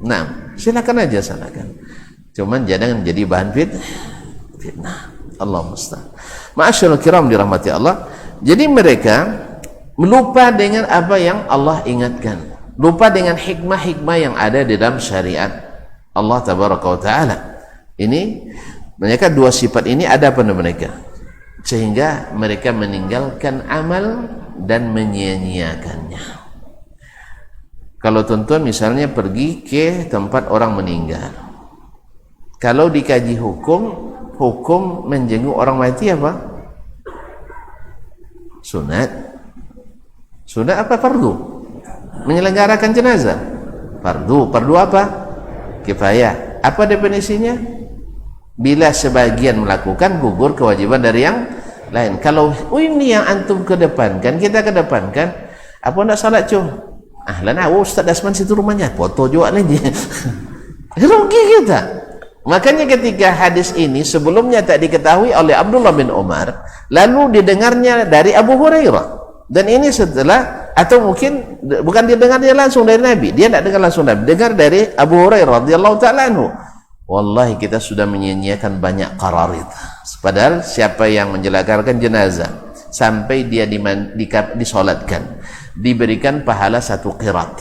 A: nah silakan aja salahkan. Cuman jangan jadi bahan fitnah. Allah musta'an. Ma'asyiral kiram dirahmati Allah. Jadi mereka lupa dengan apa yang Allah ingatkan. Lupa dengan hikmah-hikmah yang ada di dalam syariat Allah tabaraka wa ta'ala. Ini mereka dua sifat ini ada pada mereka, sehingga mereka meninggalkan amal dan menyia-nyiakannya. Kalau tuan-tuan misalnya pergi ke tempat orang meninggal, kalau dikaji hukum menjenguk orang mati apa? Sunat apa fardu? Menyelenggarakan jenazah fardu apa? Kifayah. Apa definisinya? Bila sebagian melakukan, gugur kewajiban dari yang lain. Kalau ini yang antum kedepankan, kita kedepankan, apa nak salat cuy? Ahlan Ustaz Dasman situ rumahnya, foto juga lagi. Rugi kita. Makanya ketika hadis ini sebelumnya tak diketahui oleh Abdullah bin Umar, lalu didengarnya dari Abu Hurairah. Dan ini setelah, atau mungkin bukan dia dengarnya langsung dari Nabi, dia tidak dengar langsung Nabi, dengar dari Abu Hurairah radhiyallahu ta'ala anhu. Wallahi kita sudah menyia-nyiakan banyak qararid. Padahal siapa yang menyelenggarakan jenazah sampai dia disolatkan, diberikan pahala 1 qirat.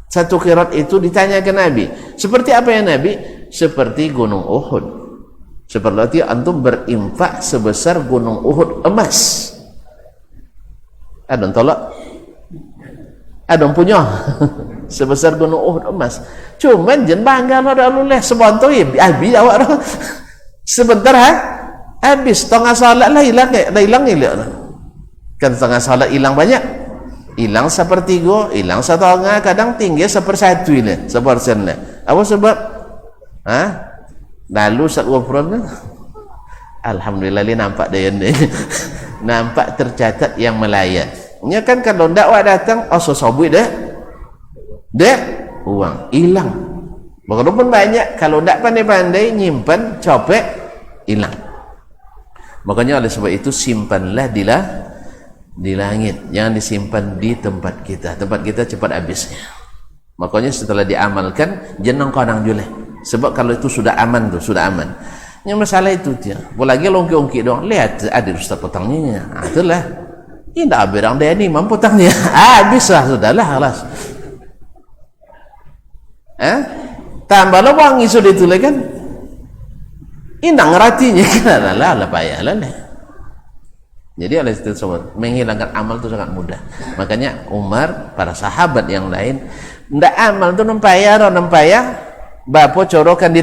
A: 1 qirat itu ditanya ke Nabi, seperti apa ya Nabi? Seperti gunung Uhud. Seperti antum berinfak sebesar gunung Uhud emas. Adon tolak, adon punya sebesar gunung Uhud emas. Cuman jen bangga lo dah luleh sebonto ya habis awak dah. Sebentar habis setengah salat lah hilang kan, setengah salat hilang banyak, hilang 1/3, hilang 1/2, kadang tinggi 1/1 ini 1% lah. Apa sebab? Lalu saat wafron alhamdulillah ni nampak dia ni. Nampak tercatat yang melayat. Nya kan kalau ndak awak datang sobui dah uang hilang. Walaupun banyak, kalau ndak pandai-pandai nyimpan copek hilang. Makanya oleh sebab itu simpanlah di langit, jangan disimpan di tempat kita. Tempat kita cepat habisnya. Makanya setelah diamalkan jenang kadang juleh. Sebab kalau itu sudah aman tuh, sudah aman. Yang masalah itu dia. Apalagi longki-ongki dong. Lihat ada ustaz potangnya. Itulah. Ini dah berang dia ni mampu potangnya. Habislah sudahlah kelas. Tambahlah wangi sudah itu lah kan. Ini dah ngeratinya kan. Lah payahlah. Jadi oleh itu sobat, menghilangkan amal itu sangat mudah. Makanya Umar, para sahabat yang lain, ndak amal tu nempaya, bapo corokan di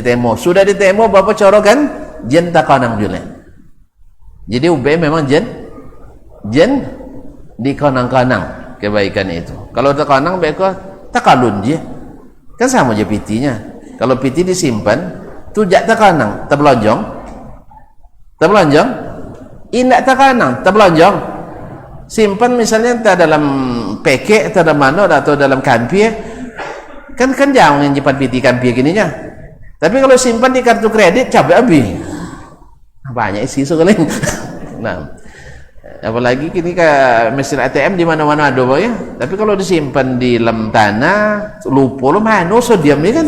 A: temo. Sudah di temo, bapo corokan jen takanang jule. Jadi ube memang jen di kanang-kanang kebaikan itu. Kalau takanang beko takalun je. Kan sama je pitinya. Kalau piti disimpan, tu jak takanang, terbelonjong. Indak takanang, terbelonjong. Simpan misalnya entah dalam peke, entah dalam mana, atau dalam kampie. Kan jangan nyimpan piti kampie gininya. Tapi kalau simpan di kartu kredit, capek habis. banyak isi sekali. Nah, apalagi kini ke mesin ATM di mana-mana ada ya. Tapi kalau disimpan di dalam tanah, lupa lo mana so diamnya kan,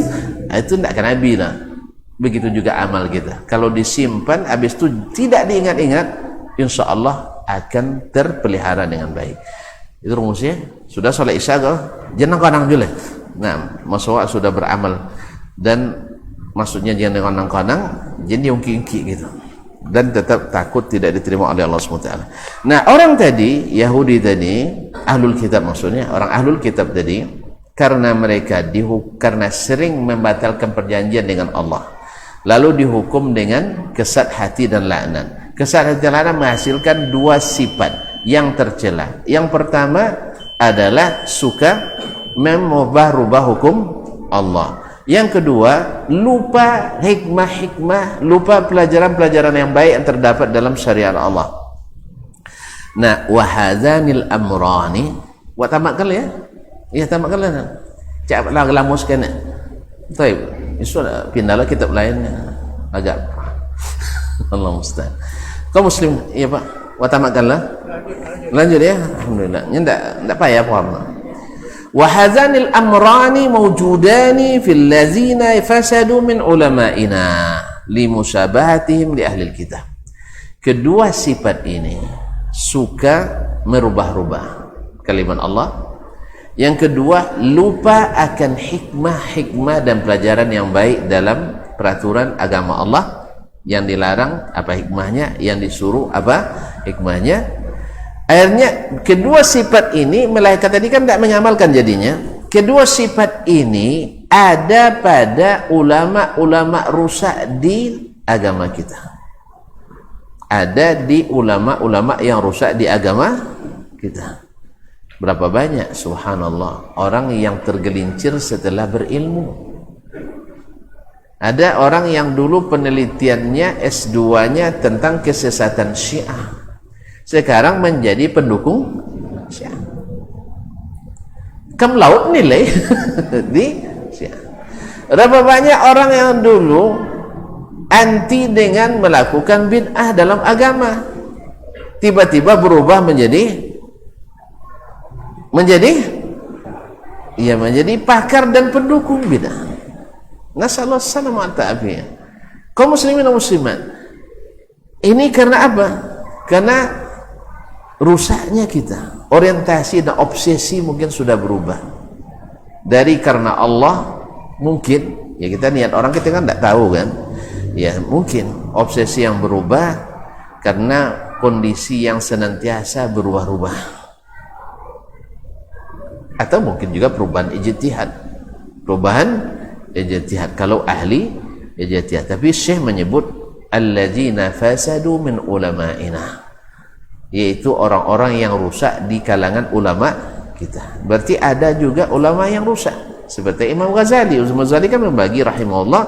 A: itu tidak akan habis lah. Begitu juga amal kita. Kalau disimpan, habis itu tidak diingat-ingat, insya Allah akan terpelihara dengan baik. Itu rumusnya. Sudah sholat isya kau, jangan konang juga. Nah, maksudnya sudah beramal dan maksudnya jangan konang-konang, jadi ungki-ungki gitu. Dan tetap takut tidak diterima oleh Allah SWT. Nah, orang tadi, Yahudi tadi, ahlul kitab maksudnya, orang ahlul kitab tadi, karena mereka karena sering membatalkan perjanjian dengan Allah, lalu dihukum dengan kesat hati dan laknat. Kesat hati dan laknat menghasilkan dua sifat yang tercela. Yang pertama adalah suka mengubah-ubah hukum Allah. Yang kedua, lupa hikmah-hikmah, lupa pelajaran-pelajaran yang baik yang terdapat dalam syariat Allah. Nah, wahadzanil amrani, wa tamakal ya? Ya tamakal lah. Cak lah lamuskan. Baik, isu pindahlah kitab lain agak Allah musta'an. Kau muslim, iya Pak? Wa tamakal lah. Lanjut ya. Alhamdulillah. Ini enggak payah paham. وهذان الأمران موجودان في الذين فسدوا من علمائنا لمشابهتهم لأهل الكتاب. Kedua sifat ini suka merubah-rubah kalimat Allah. Yang kedua, lupa akan hikmah-hikmah dan pelajaran yang baik dalam peraturan agama Allah. Yang dilarang apa hikmahnya, yang disuruh apa hikmahnya. Akhirnya kedua sifat ini, malaikat tadi kan tidak mengamalkan jadinya. Kedua sifat ini ada pada ulama-ulama rusak di agama kita. Ada di ulama-ulama yang rusak di agama kita. Berapa banyak subhanallah orang yang tergelincir setelah berilmu. Ada orang yang dulu penelitiannya S2-nya tentang kesesatan Syiah, sekarang menjadi pendukung Syiah. Laut nilai di Syiah. Berapa banyak orang yang dulu anti dengan melakukan bid'ah dalam agama, tiba-tiba berubah menjadi pakar dan pendukung bid'ah. Nasallahu alaihi wasallam. Kaum muslimin dan muslimat, ini karena apa? Karena rusaknya kita, orientasi dan obsesi mungkin sudah berubah dari karena Allah. Mungkin ya kita niat orang kita kan tidak tahu kan ya, mungkin obsesi yang berubah karena kondisi yang senantiasa berubah-ubah, atau mungkin juga perubahan ijtihad kalau ahli ijtihad. Tapi Syekh menyebut alladzina fasadu min ulama'ina, yaitu orang-orang yang rusak di kalangan ulama kita. Berarti ada juga ulama yang rusak, seperti Imam Ghazali. Imam Ghazali kan membagi rahimahullah,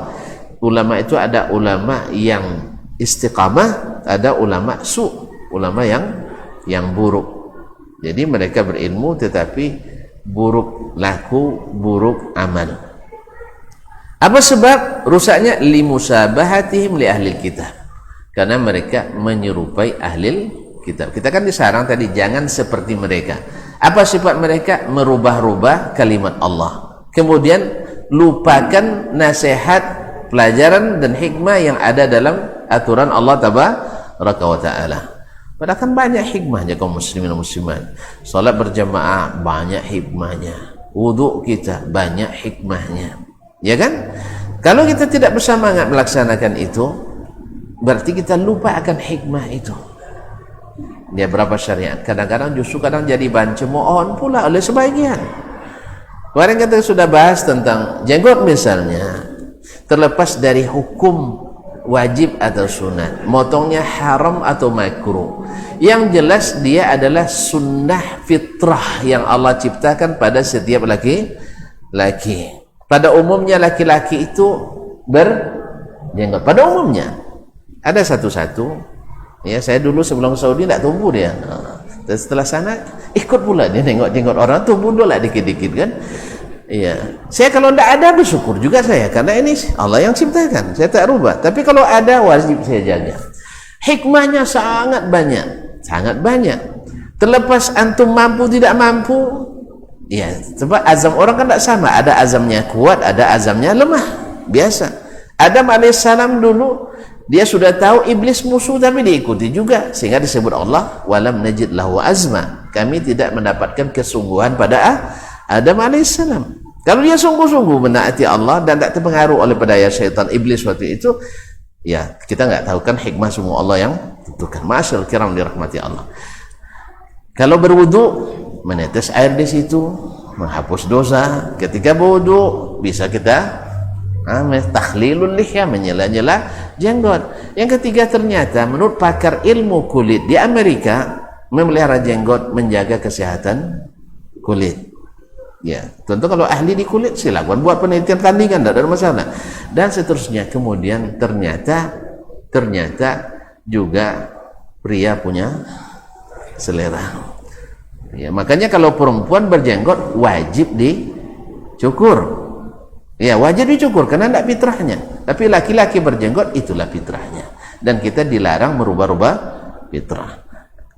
A: ulama itu ada ulama yang istiqamah, ada ulama ulama yang buruk. Jadi mereka berilmu tetapi buruk laku, buruk amal. Apa sebab rusaknya? Limusabahatihim li ahli kitab, karena mereka menyerupai ahli kitab. Kita kan disarang tadi jangan seperti mereka. Apa sifat mereka? Merubah-rubah kalimat Allah, kemudian lupakan nasihat, pelajaran dan hikmah yang ada dalam aturan Allah tabaraka wa taala. Padahal kan banyak hikmahnya kaum muslimin dan muslimat. Salat berjamaah banyak hikmahnya, wudu kita banyak hikmahnya, ya kan? Kalau kita tidak bersemangat melaksanakan itu, berarti kita lupa akan hikmah itu. Dia berapa syariat, kadang-kadang justru jadi bahan cemoohan pula oleh sebagian. Kemarin kita sudah bahas tentang jenggot misalnya, terlepas dari hukum wajib atau sunat, motongnya haram atau makruh, yang jelas dia adalah sunnah fitrah yang Allah ciptakan pada setiap laki-laki. Pada umumnya laki-laki itu berjenggot, pada umumnya. Ada satu-satu ya, saya dulu sebelum ke Saudi tidak tumbuh dia, dan setelah sana ikut pula dia nengok jenggot orang, tumbuh dulu lah dikit-dikit kan. Iya, saya kalau tidak ada bersyukur juga saya, karena ini Allah yang ciptakan, saya tak rubah. Tapi kalau ada wajib saya jaga. Hikmahnya sangat banyak, sangat banyak. Terlepas antum mampu tidak mampu, ya, sebab azam orang kan tak sama. Ada azamnya kuat, ada azamnya lemah. Biasa. Adam alaihissalam dulu dia sudah tahu iblis musuh tapi diikuti juga, sehingga disebut Allah walam najid lahu azma. Kami tidak mendapatkan kesungguhan pada Adam alaihissalam. Kalau dia sungguh-sungguh menaati Allah dan tak terpengaruh oleh daya syaitan iblis waktu itu, ya kita nggak tahu kan hikmah semua Allah yang tentukan. Masyaallah kiram dirahmati Allah. Kalau berwudu, menetes air di situ menghapus dosa. Ketika berwudu bisa kita takhlilul lihya, menyela-nyela jenggot. Yang ketiga, ternyata menurut pakar ilmu kulit di Amerika, memelihara jenggot menjaga kesehatan kulit. Ya, tentu kalau ahli di kulit silakan buat penelitian tandingan, tidak ada masalah. Dan seterusnya. Kemudian ternyata juga pria punya selera. Ya, makanya kalau perempuan berjenggot wajib dicukur. Ya, wajib dicukur karena tidak fitrahnya. Tapi laki-laki berjenggot itulah fitrahnya. Dan kita dilarang merubah-rubah fitrah.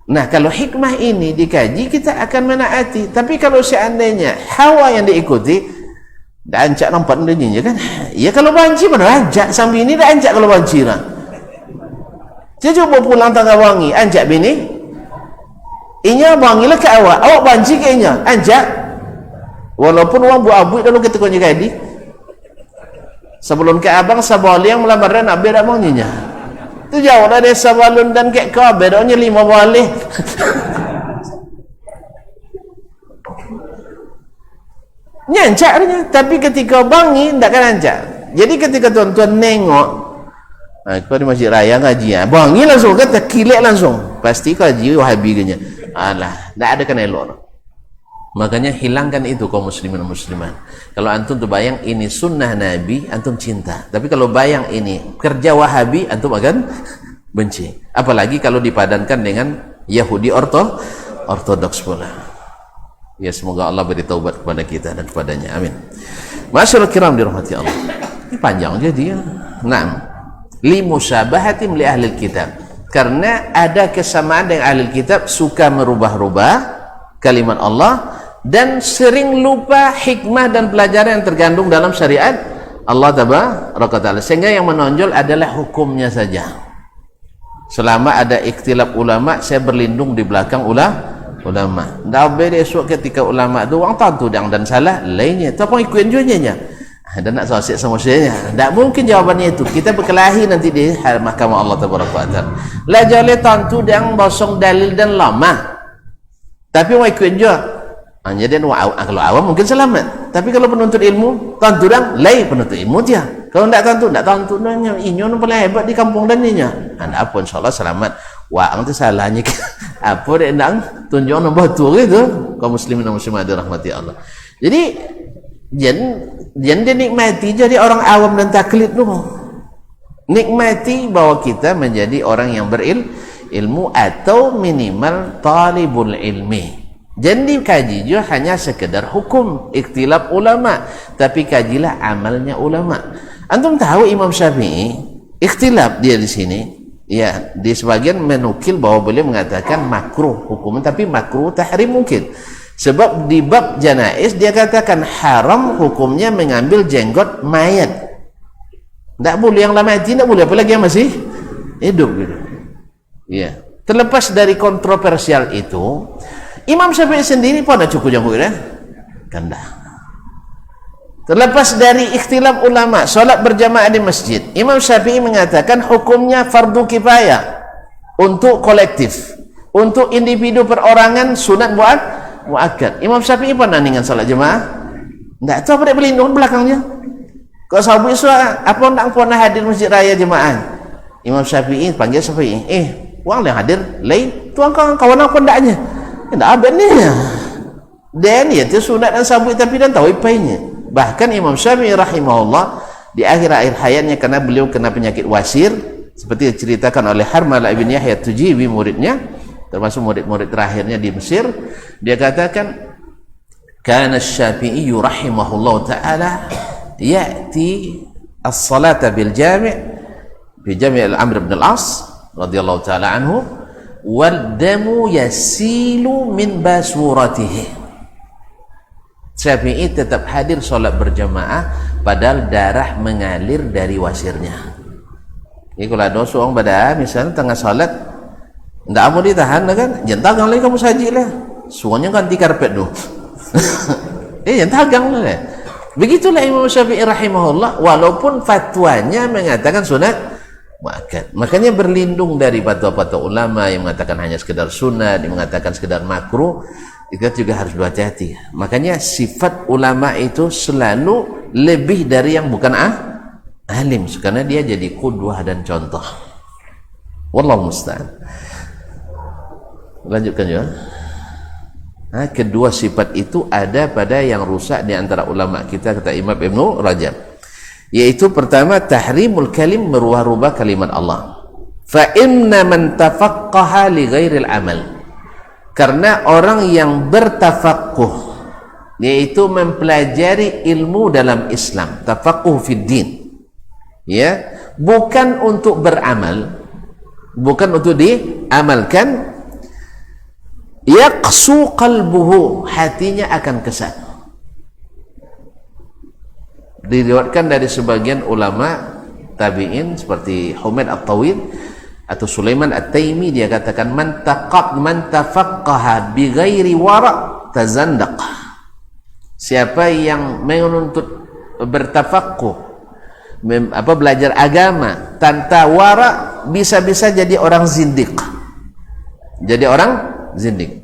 A: Nah, kalau hikmah ini dikaji, kita akan menaati. Tapi kalau seandainya hawa yang diikuti, dah ancak nampak dunia kan? Ya kalau banci mana ancak sambil ini dah ancak kalau banci lah. Dia coba pulang tengah wangi, ancak bini. Inya bangilah ke awak banci ke inya, ancak. Walaupun orang buat abuik dulu kita kunci kadi. Sebelum ke abang sabali yang melamar dan abir abang nyinya. Itu jauh dari sabalun dan ke kau bedanya 5 boleh. Nyancaknya, tapi ketika bangi tidak kan ancak. Jadi ketika tuan-tuan nengok, kau di masjid raya ngaji, bangi langsung kata kilek langsung. Pasti kaji Wahabi kenya. Alah, tidak ada kan elok. Makanya hilangkan itu kaum muslimin dan muslimat. Kalau antum tu bayang ini sunnah Nabi, antum cinta. Tapi kalau bayang ini kerja Wahabi, antum akan benci. Apalagi kalau dipadankan dengan Yahudi ortodoks pula. Ya, semoga Allah beri taubat kepada kita dan kepadanya. Amin. Masyaallah kiram dirahmati Allah. Ini panjang jadi ya. Naam. Li musyabahatim li ahli kitab. Karena ada kesamaan dengan ahli kitab, suka merubah-rubah kalimat Allah dan sering lupa hikmah dan pelajaran yang tergandung dalam syariat Allah tabaraka taala, sehingga yang menonjol adalah hukumnya saja. Selama ada ikhtilaf ulama, saya berlindung di belakang ulama. Ndak boleh esok ketika ulama tu orang tahu dan salah lainnya, tu apa ikut juanya. Dan nak sosik sama saya, tak mungkin jawabannya itu. Kita berkelahi nanti di mahkamah Allah tabaraka taala. La jale tentu yang bosong dalil dan lama. Tapi mau ikut je. Jadi kalau awam mungkin selamat. Tapi kalau penuntut ilmu, tentu dan lain penuntut ilmu dia. Kalau tak tentu nanya inyo paling hebat di kampung dan ninya. Anda apa insyaallah selamat. Wah, itu salahnya. Apa dia nak tunjuk nombor tu gitu. Kaum muslimin dan muslimat dirahmati Allah. Jadi jangan nikmati jadi orang awam dan taklid dulu. Nikmati bahwa kita menjadi orang yang berilmu atau minimal talibul ilmi. Jangan dikaji juga hanya sekedar hukum ikhtilaf ulama, tapi kajilah amalnya ulama. Antum tahu Imam Syafi'i ikhtilaf dia di sini. Ya, di sebagian menukil bahwa beliau mengatakan makruh hukum, tapi makruh tahrim mungkin. Sebab di bab janais dia katakan haram hukumnya mengambil jenggot mayat. Tak boleh yang lama mati, tak boleh, apalagi yang masih hidup gitu. Ya. Terlepas dari kontroversial itu, Imam Syafi'i sendiri pun ada cukup janggut ya? Kan dah. Terlepas dari ikhtilaf ulama, solat berjamaah di masjid, Imam Syafi'i mengatakan hukumnya fardu kifayah untuk kolektif, untuk individu perorangan sunat muakkad. Imam Syafi'i pernah dengan salat jemaah? Tak tahu apa dia berlindung belakangnya. Kalau sahabat isu apa nak pernah hadir masjid raya jemaah? Imam Syafi'i panggil Syafi'i, orang yang hadir lain, tuan kawan apa ndaknya? Tak ada ni. Dan ya itu sunat dan sahabat tapi dan tahu ipainya. Bahkan Imam Syafi'i rahimahullah di akhir-akhir hayatnya karena beliau kena penyakit wasir seperti diceritakan oleh Harmalah ibn Yahya Tujibi muridnya, termasuk murid-murid terakhirnya di Mesir, dia katakan kana Syafi'i rahimahullah taala ya'ti as-salata bil jami' fi jami' al-Amr ibn al-As radhiyallahu taala anhu, wal damu yasilu min basuratihi. Syafi'i tetap hadir solat berjamaah padahal darah mengalir dari wasirnya. Jadi kalau ada seorang pada misalnya tengah solat ndak mau ditahan kan, jangan lagi kamu sajilah. Suanya ganti karpet dulu. Jangan lah. Begitulah Imam Syafi'i rahimahullah, walaupun fatwanya mengatakan sunat muakkad. Makanya berlindung dari fatwa-fatwa ulama yang mengatakan hanya sekedar sunat, yang mengatakan sekedar makruh, kita juga harus berhati-hati. Makanya sifat ulama itu selalu lebih dari yang bukan alim, karena dia jadi qudwah dan contoh. Wallahu musta'an. Lanjutkan ya. Nah, kedua sifat itu ada pada yang rusak di antara ulama kita, kata Imam Ibnu Rajab, yaitu pertama tahrimul kalim, merubah-rubah kalimat Allah. Fa inna man tafaqqaha li ghairil amal, karena orang yang bertafaqquh, yaitu mempelajari ilmu dalam Islam, tafaqquh fid din, ya, bukan untuk beramal, bukan untuk diamalkan, yaqsu qalbuhu, hatinya akan kesat. Diriwayatkan dari sebagian ulama tabi'in seperti Humaid At-Tawil atau Sulaiman At-Taimi, dia katakan man tafaqqaha bi ghairi wara' tazandaq. Siapa yang menuntut bertafaqquh, belajar agama tanpa wara', bisa-bisa jadi orang zindiq. Jadi orang zindiq.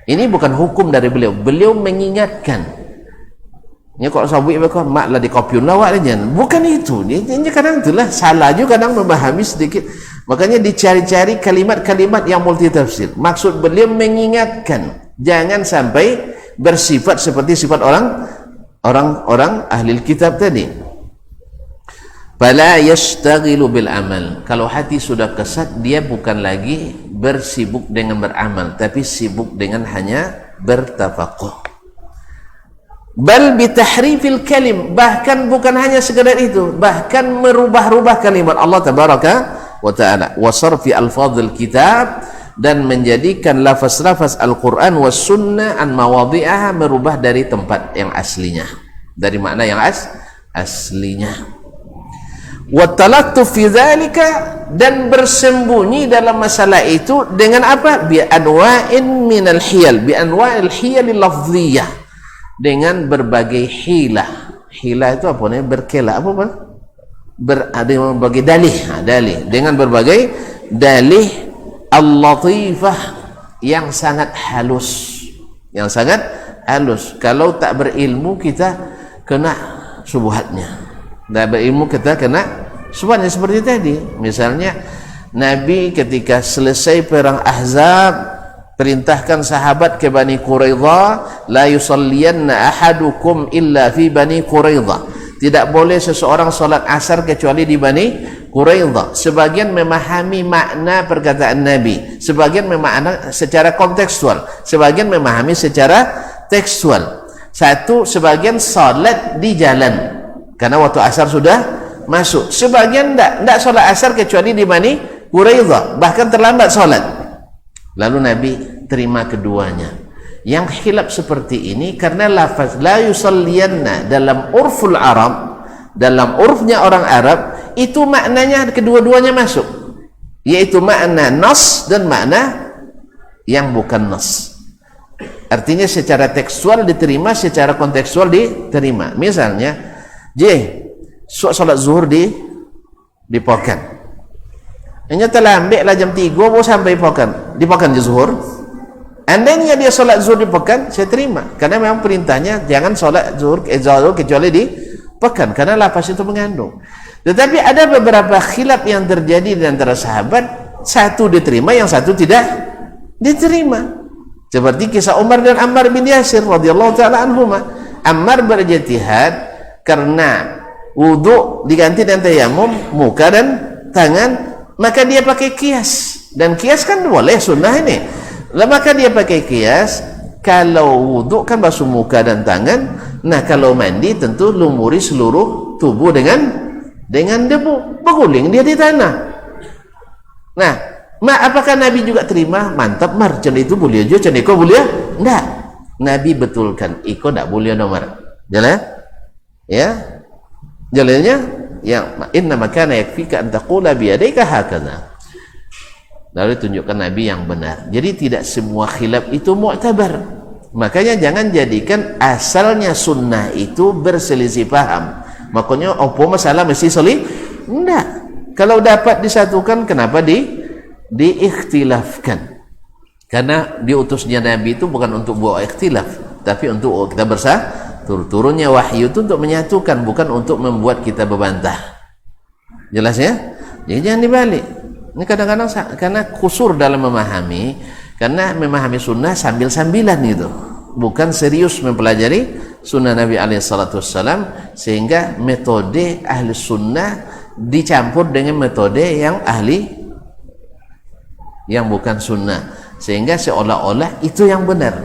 A: Ini bukan hukum dari beliau. Beliau mengingatkan. Ini kalau sabuk mereka maklah dikopiun lawak aja. Bukan itu. Ini kadang itulah salah juga, kadang memahami sedikit. Makanya dicari-cari kalimat-kalimat yang multi tafsir. Maksud beliau mengingatkan, jangan sampai bersifat seperti sifat orang ahli kitab tadi. Fala yashtaghilu bil amal. Kalau hati sudah kesat, dia bukan lagi bersibuk dengan beramal, tapi sibuk dengan hanya bertafaqquh. Bal bitahrifil kalim, bahkan bukan hanya sekedar itu, bahkan merubah-rubah kalimat Allah tabaraka wa taala, wa sarfi alfadhil kitab, dan menjadikan lafaz-lafaz Al-Qur'an was sunnah an mawadhi'aha, merubah dari tempat yang aslinya, dari makna yang aslinya. Wattalattuf fi dzalika, dan bersembunyi dalam masalah itu dengan apa? Bi anwa'in minal hiyal, bi anwa'il hiyal lafdhiyah, dengan berbagai hilah. Hilah itu apa namanya? Berkela, apa? Ada berbagai dalih, dengan berbagai dalih al-latifah, yang sangat halus, Kalau tak berilmu kita kena syubhatnya. Dan berilmu kita kena sebabnya seperti tadi. Misalnya Nabi ketika selesai perang Ahzab perintahkan sahabat ke Bani Quraidah, la yusalliyanna ahadukum illa fi Bani Quraidah, tidak boleh seseorang salat asar kecuali di Bani Quraidah. Sebagian memahami makna perkataan Nabi, sebagian memahami secara kontekstual, sebagian memahami secara tekstual. Sebagian salat di jalan karena waktu asar sudah masuk. Sebagian tidak salat asar kecuali di Bani Quraidah, bahkan terlambat salat. Lalu Nabi terima keduanya. Yang khilaf seperti ini karena lafaz la yusalliyanna dalam urful Arab, dalam urfnya orang Arab, itu maknanya kedua-duanya masuk, yaitu makna nas dan makna yang bukan nas. Artinya secara tekstual diterima, secara kontekstual diterima. Misalnya solat zuhur di Pokan, hanya telah ambil jam 3 baru sampai Pokan, di Pokan je zuhur. Andainya dia solat zuhur di Pokan, saya terima, karena memang perintahnya jangan solat zuhur kecuali di Pokan, karena lafaz itu mengandung. Tetapi ada beberapa khilaf yang terjadi di antara sahabat, satu diterima, yang satu tidak diterima. Seperti kisah Umar dan Ammar bin Yasir radhiyallahu taala anhuma. Ammar berijtihad karena wudu diganti dengan tayamum muka dan tangan, maka dia pakai kias, dan kias kan boleh sunnah ini. Maka dia pakai kias, kalau wudu kan basuh muka dan tangan, nah kalau mandi tentu lumuri seluruh tubuh dengan debu, berguling dia di tanah. Nah Apakah Nabi juga terima? Mantap mar, cen itu boleh aja, cen iko boleh? Enggak. Nabi betulkan, iko enggak boleh nomor. Jalan? Ya. Jalannya yang inna makana yakfika an taqula bi yadayka hakadha. Lalu tunjukkan Nabi yang benar. Jadi tidak semua khilaf itu mu'tabar. Makanya jangan jadikan asalnya sunnah itu berselisih paham. Makanya apa masalah mesti selih? Enggak. Kalau dapat disatukan, kenapa diikhtilafkan? Karena diutusnya Nabi itu bukan untuk buat ikhtilaf, tapi untuk kita bersatu. Turunnya wahyu itu untuk menyatukan, bukan untuk membuat kita berbantah. Jelas ya? Jadi jangan dibalik. Ini kadang-kadang karena kusur dalam memahami, karena memahami sunnah sambil-sambilan gitu, bukan serius mempelajari sunnah Nabi alaihissalam, sehingga metode ahli sunnah dicampur dengan metode yang ahli yang bukan sunnah, sehingga seolah-olah itu yang benar,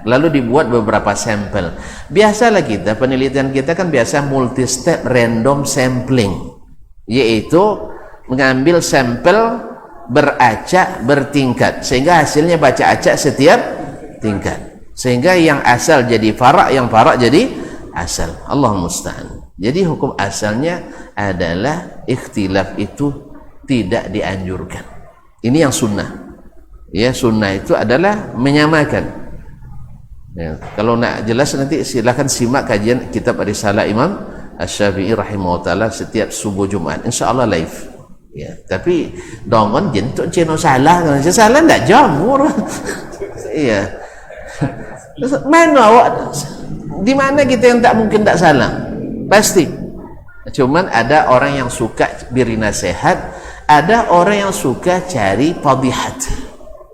A: lalu dibuat beberapa sampel. Biasalah kita, penelitian kita kan biasa multi step random sampling, yaitu mengambil sampel beracak bertingkat, sehingga hasilnya baca acak setiap tingkat, sehingga yang asal jadi farak, yang farak jadi asal. Allah musta'an. Jadi hukum asalnya adalah ikhtilaf itu tidak dianjurkan. Ini yang sunnah. Ya, sunnah itu adalah menyamakan. Ya, kalau nak jelas nanti silakan simak kajian kitab Risalah Imam Asy-Syafi'i rahimahullah taala setiap subuh Jumat, insyaallah live. Ya, tapi dongon jentuk ceno salah, kalau salah ndak jamur. Iya. Mana awak? Di mana kita yang tak mungkin tak salah? Pasti. Cuman ada orang yang suka beri nasihat, ada orang yang suka cari fadihat,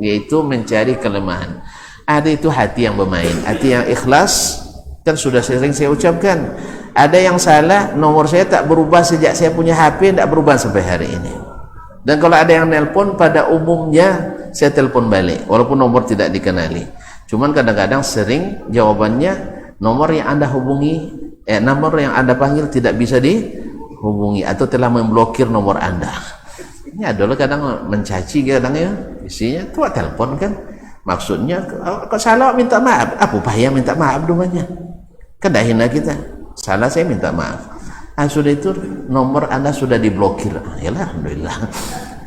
A: yaitu mencari kelemahan. Ada itu hati yang bermain, hati yang ikhlas, kan sudah sering saya ucapkan. Ada yang salah, nomor saya tak berubah sejak saya punya HP, tak berubah sampai hari ini. Dan kalau ada yang nelpon, pada umumnya saya telepon balik, walaupun nomor tidak dikenali. Cuman kadang-kadang sering jawabannya nomor yang Anda hubungi, nomor yang Anda panggil tidak bisa dihubungi atau telah memblokir nomor Anda. Ini adalah kadang mencaci, kadang ya isinya tuh telepon kan. Maksudnya kok salah minta maaf, apa bahaya minta maaf domanya? Kan dah hina kita. Salah saya minta maaf. Sudah itu nomor Anda sudah diblokir. Yalah, alhamdulillah.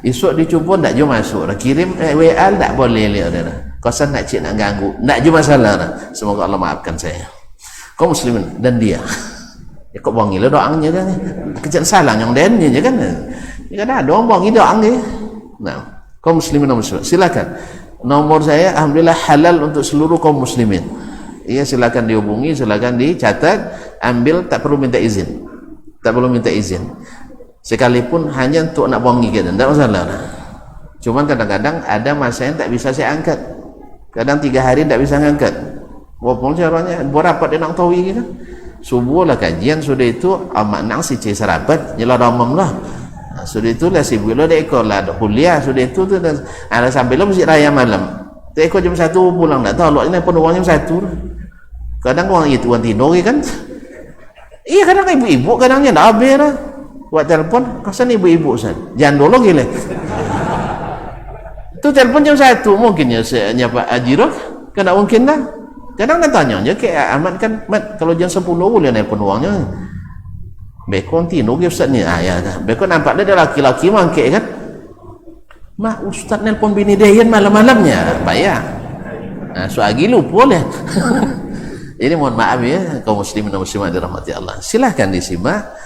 A: Esok dicuba tak jom masuk. Kirim WA tak boleh lihat dah. Kosan nak cik nak ganggu. Tak jom masalah dah. Semoga Allah maafkan saya. Kau muslimin dan dia. Ya kok bongi lah doangnya kan. Kejadian salah yang dennya je kan. Ya kan ada orang bongi doang dia. Nah, kaum muslimin dan muslimat, silakan. Nomor saya alhamdulillah halal untuk seluruh kaum muslimin. Iya, silakan dihubungi, silakan dicatat, ambil, tak perlu minta izin. Tak perlu minta izin. Sekalipun hanya untuk nak bongi kita, tak masalah. Cuman kadang-kadang ada masa yang tak bisa saya angkat. Kadang 3 hari tak bisa angkat. Walaupun caranya berapa dia nak tahu gitu. Subuh lah kajian, sudah itu amak nang si cik serapat, jelah ramam lah. Sudah itu lah si bulan dia ikut lah kuliah, sudah itu tu ada sampai lah masjid raya malam. Dia ikut jam 1 pulang, tak tahu ini pun uang jam 1. Kadang orang itu orang tidur kan. Iya, kadang ibu-ibu kadangnya tak habis lah. Buat telefon, kasan ibu-ibu Ustaz. Jangan dulu gila. Tu telefon jam 1 mungkin ya nyapa Ajirah, kan tak mungkin dah. Kadang nak tanya je ke Ahmad kan, Mat kalau jam 10 boleh nelpon uangnya. Bekon tidur ke Ustaz ni? Ya dah. Bekon nampak dia laki-laki mangkek kan. Mak Ustaz nelpon bini dia malam-malamnya, bayar. So agi lupa boleh. Jadi mohon maaf ya kaum muslimin dan muslimat dirahmati Allah. Silahkan disimak.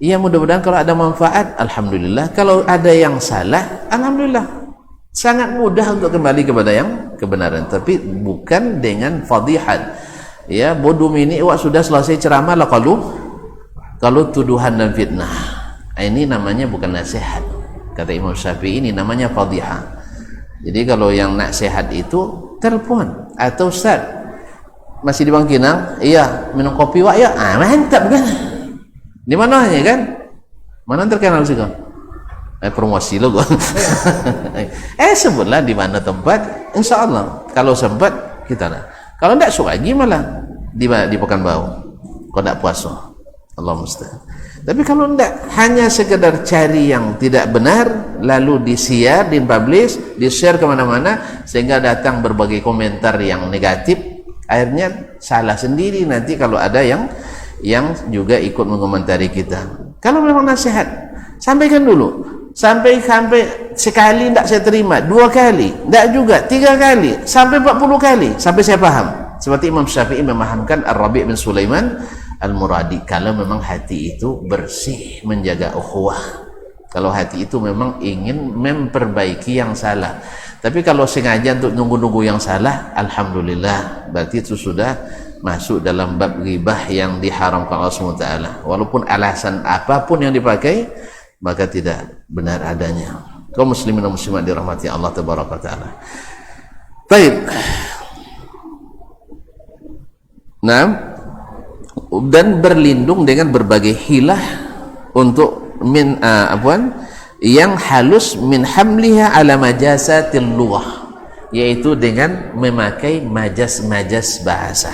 A: Ya mudah-mudahan kalau ada manfaat, alhamdulillah. Kalau ada yang salah, alhamdulillah. Sangat mudah untuk kembali kepada yang kebenaran, tapi bukan dengan fadihat. Ya, bodoh ini awak sudah selesai ceramah lah kalau tuduhan dan fitnah. Ini namanya bukan nasihat. Kata Imam Syafi'i, ini namanya fadihah. Jadi kalau yang nasihat itu telepon atau Ustaz masih di Bangkinang, iya minum kopi wak ya, mantap kan. Di mana ya kan? Mana terkenal sih kau? Promosi lo gua. Sebutlah di mana tempat, insya Allah kalau sempat kita lah. Kalau tidak suka lagi malah di Pekanbaru. Kau tidak puasa, Allah mustahil. Tapi kalau tidak, hanya sekedar cari yang tidak benar, lalu di-share, di-publish, di-share kemana-mana, sehingga datang berbagai komentar yang negatif, akhirnya salah sendiri nanti kalau ada yang juga ikut mengomentari kita. Kalau memang nasihat, sampaikan dulu. Sampai sekali tidak saya terima, 2 kali, tidak juga, 3 kali, sampai 40 kali, sampai saya paham. Seperti Imam Syafi'i memahamkan Ar-Rabi' bin Sulaiman Al-Muradi, kalau memang hati itu bersih, menjaga ukhuwah, kalau hati itu memang ingin memperbaiki yang salah. Tapi kalau sengaja untuk nunggu-nunggu yang salah, alhamdulillah, berarti itu sudah masuk dalam bab ghibah yang diharamkan Allah SWT. Walaupun alasan apapun yang dipakai, maka tidak benar adanya. Kaum muslimin dan muslimat dirahmati Allah tabaraka taala. Baik. Nah, dan berlindung dengan berbagai hilah untuk yang halus min hamliha ala majasatil lughah, yaitu dengan memakai majas-majas bahasa,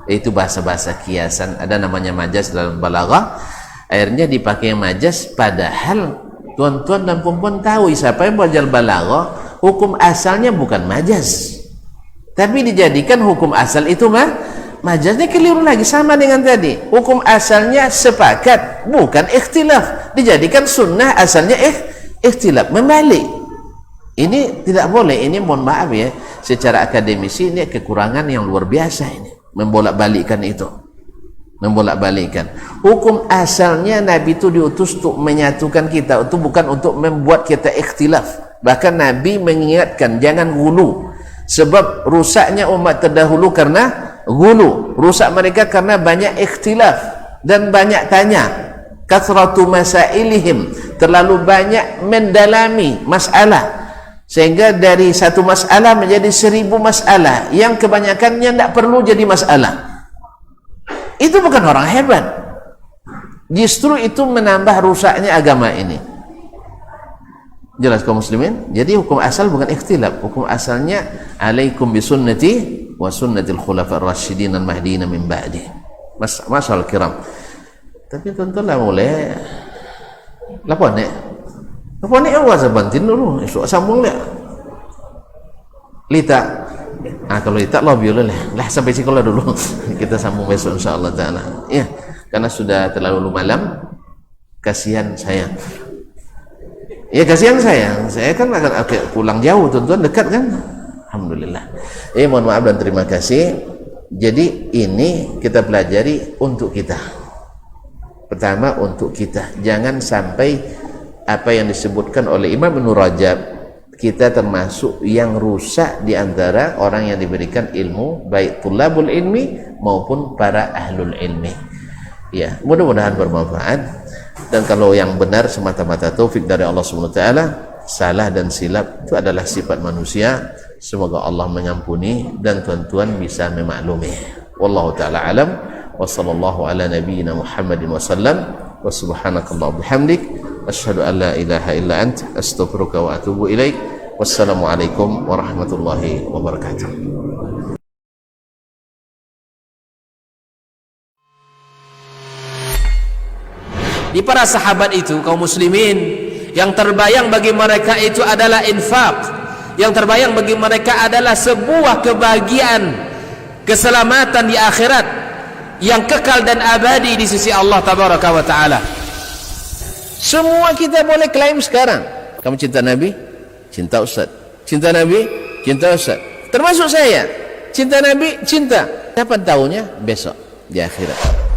A: yaitu bahasa-bahasa kiasan. Ada namanya majas dalam balaghah, akhirnya dipakai majas, padahal tuan-tuan dan perempuan tahu siapa yang belajar balaghah, hukum asalnya bukan majas, tapi dijadikan hukum asal itu majaznya keliru lagi, sama dengan tadi. Hukum asalnya sepakat, bukan ikhtilaf, dijadikan sunnah asalnya ikhtilaf, membalik. Ini tidak boleh. Ini mohon maaf ya, secara akademisi ini kekurangan yang luar biasa, ini membolak-balikkan itu, membolak-balikkan. Hukum asalnya Nabi itu diutus untuk menyatukan kita, itu bukan untuk membuat kita ikhtilaf. Bahkan Nabi mengingatkan jangan gulu, sebab rusaknya umat terdahulu karena gulu, rusak mereka karena banyak ikhtilaf dan banyak tanya. Kathratu masailihim, terlalu banyak mendalami masalah, sehingga dari satu masalah menjadi 1000 masalah yang kebanyakannya tidak perlu jadi masalah. Itu bukan orang hebat, justru itu menambah rusaknya agama ini. Jelas kaum muslimin? Jadi hukum asal bukan ikhtilaf, hukum asalnya alaikum bisunnati wa sunnatil khulafa'ir rasyidin al-mahdiyyin min ba'di. Masyaallah kiram. Tapi tuan-tuan lah boleh lapor ni awak sabantin dulu, esok sambung dia. Lita. Kalau lita lah biarlah sampai sekolah dulu. Kita sambung besok insyaallah taala. Ya, karena sudah terlalu malam. Kasihan saya. Ya kasihan saya kan akan pulang jauh, tuan-tuan dekat kan. Alhamdulillah. Mohon maaf dan terima kasih. Jadi ini kita pelajari untuk kita. Pertama untuk kita, jangan sampai apa yang disebutkan oleh Imam Ibnu Rajab, kita termasuk yang rusak di antara orang yang diberikan ilmu, baik tulabul ilmi maupun para ahlul ilmi. Ya, mudah-mudahan bermanfaat. Dan kalau yang benar semata-mata taufik dari Allah Subhanahu wa taala, salah dan silap itu adalah sifat manusia. Semoga Allah mengampuni dan tuan-tuan bisa memaklumi. Wallahu taala alam, wa sallallahu ala nabiyyina Muhammadin wa sallam, wa subhanakallah bihamdik, asyhadu an la ilaha illa ant, astaghfiruka wa atubu ilaik. Wassalamu alaikum warahmatullahi wabarakatuh.
E: Di para sahabat itu, kaum muslimin, yang terbayang bagi mereka itu adalah infak, yang terbayang bagi mereka adalah sebuah kebahagiaan, keselamatan di akhirat yang kekal dan abadi di sisi Allah tabaraka wa taala.
A: Semua kita boleh klaim sekarang. Kamu cinta Nabi? Cinta Ustaz. Cinta Nabi? Cinta Ustaz. Termasuk saya. Cinta Nabi? Cinta. Kapan tahunya? Besok di akhirat.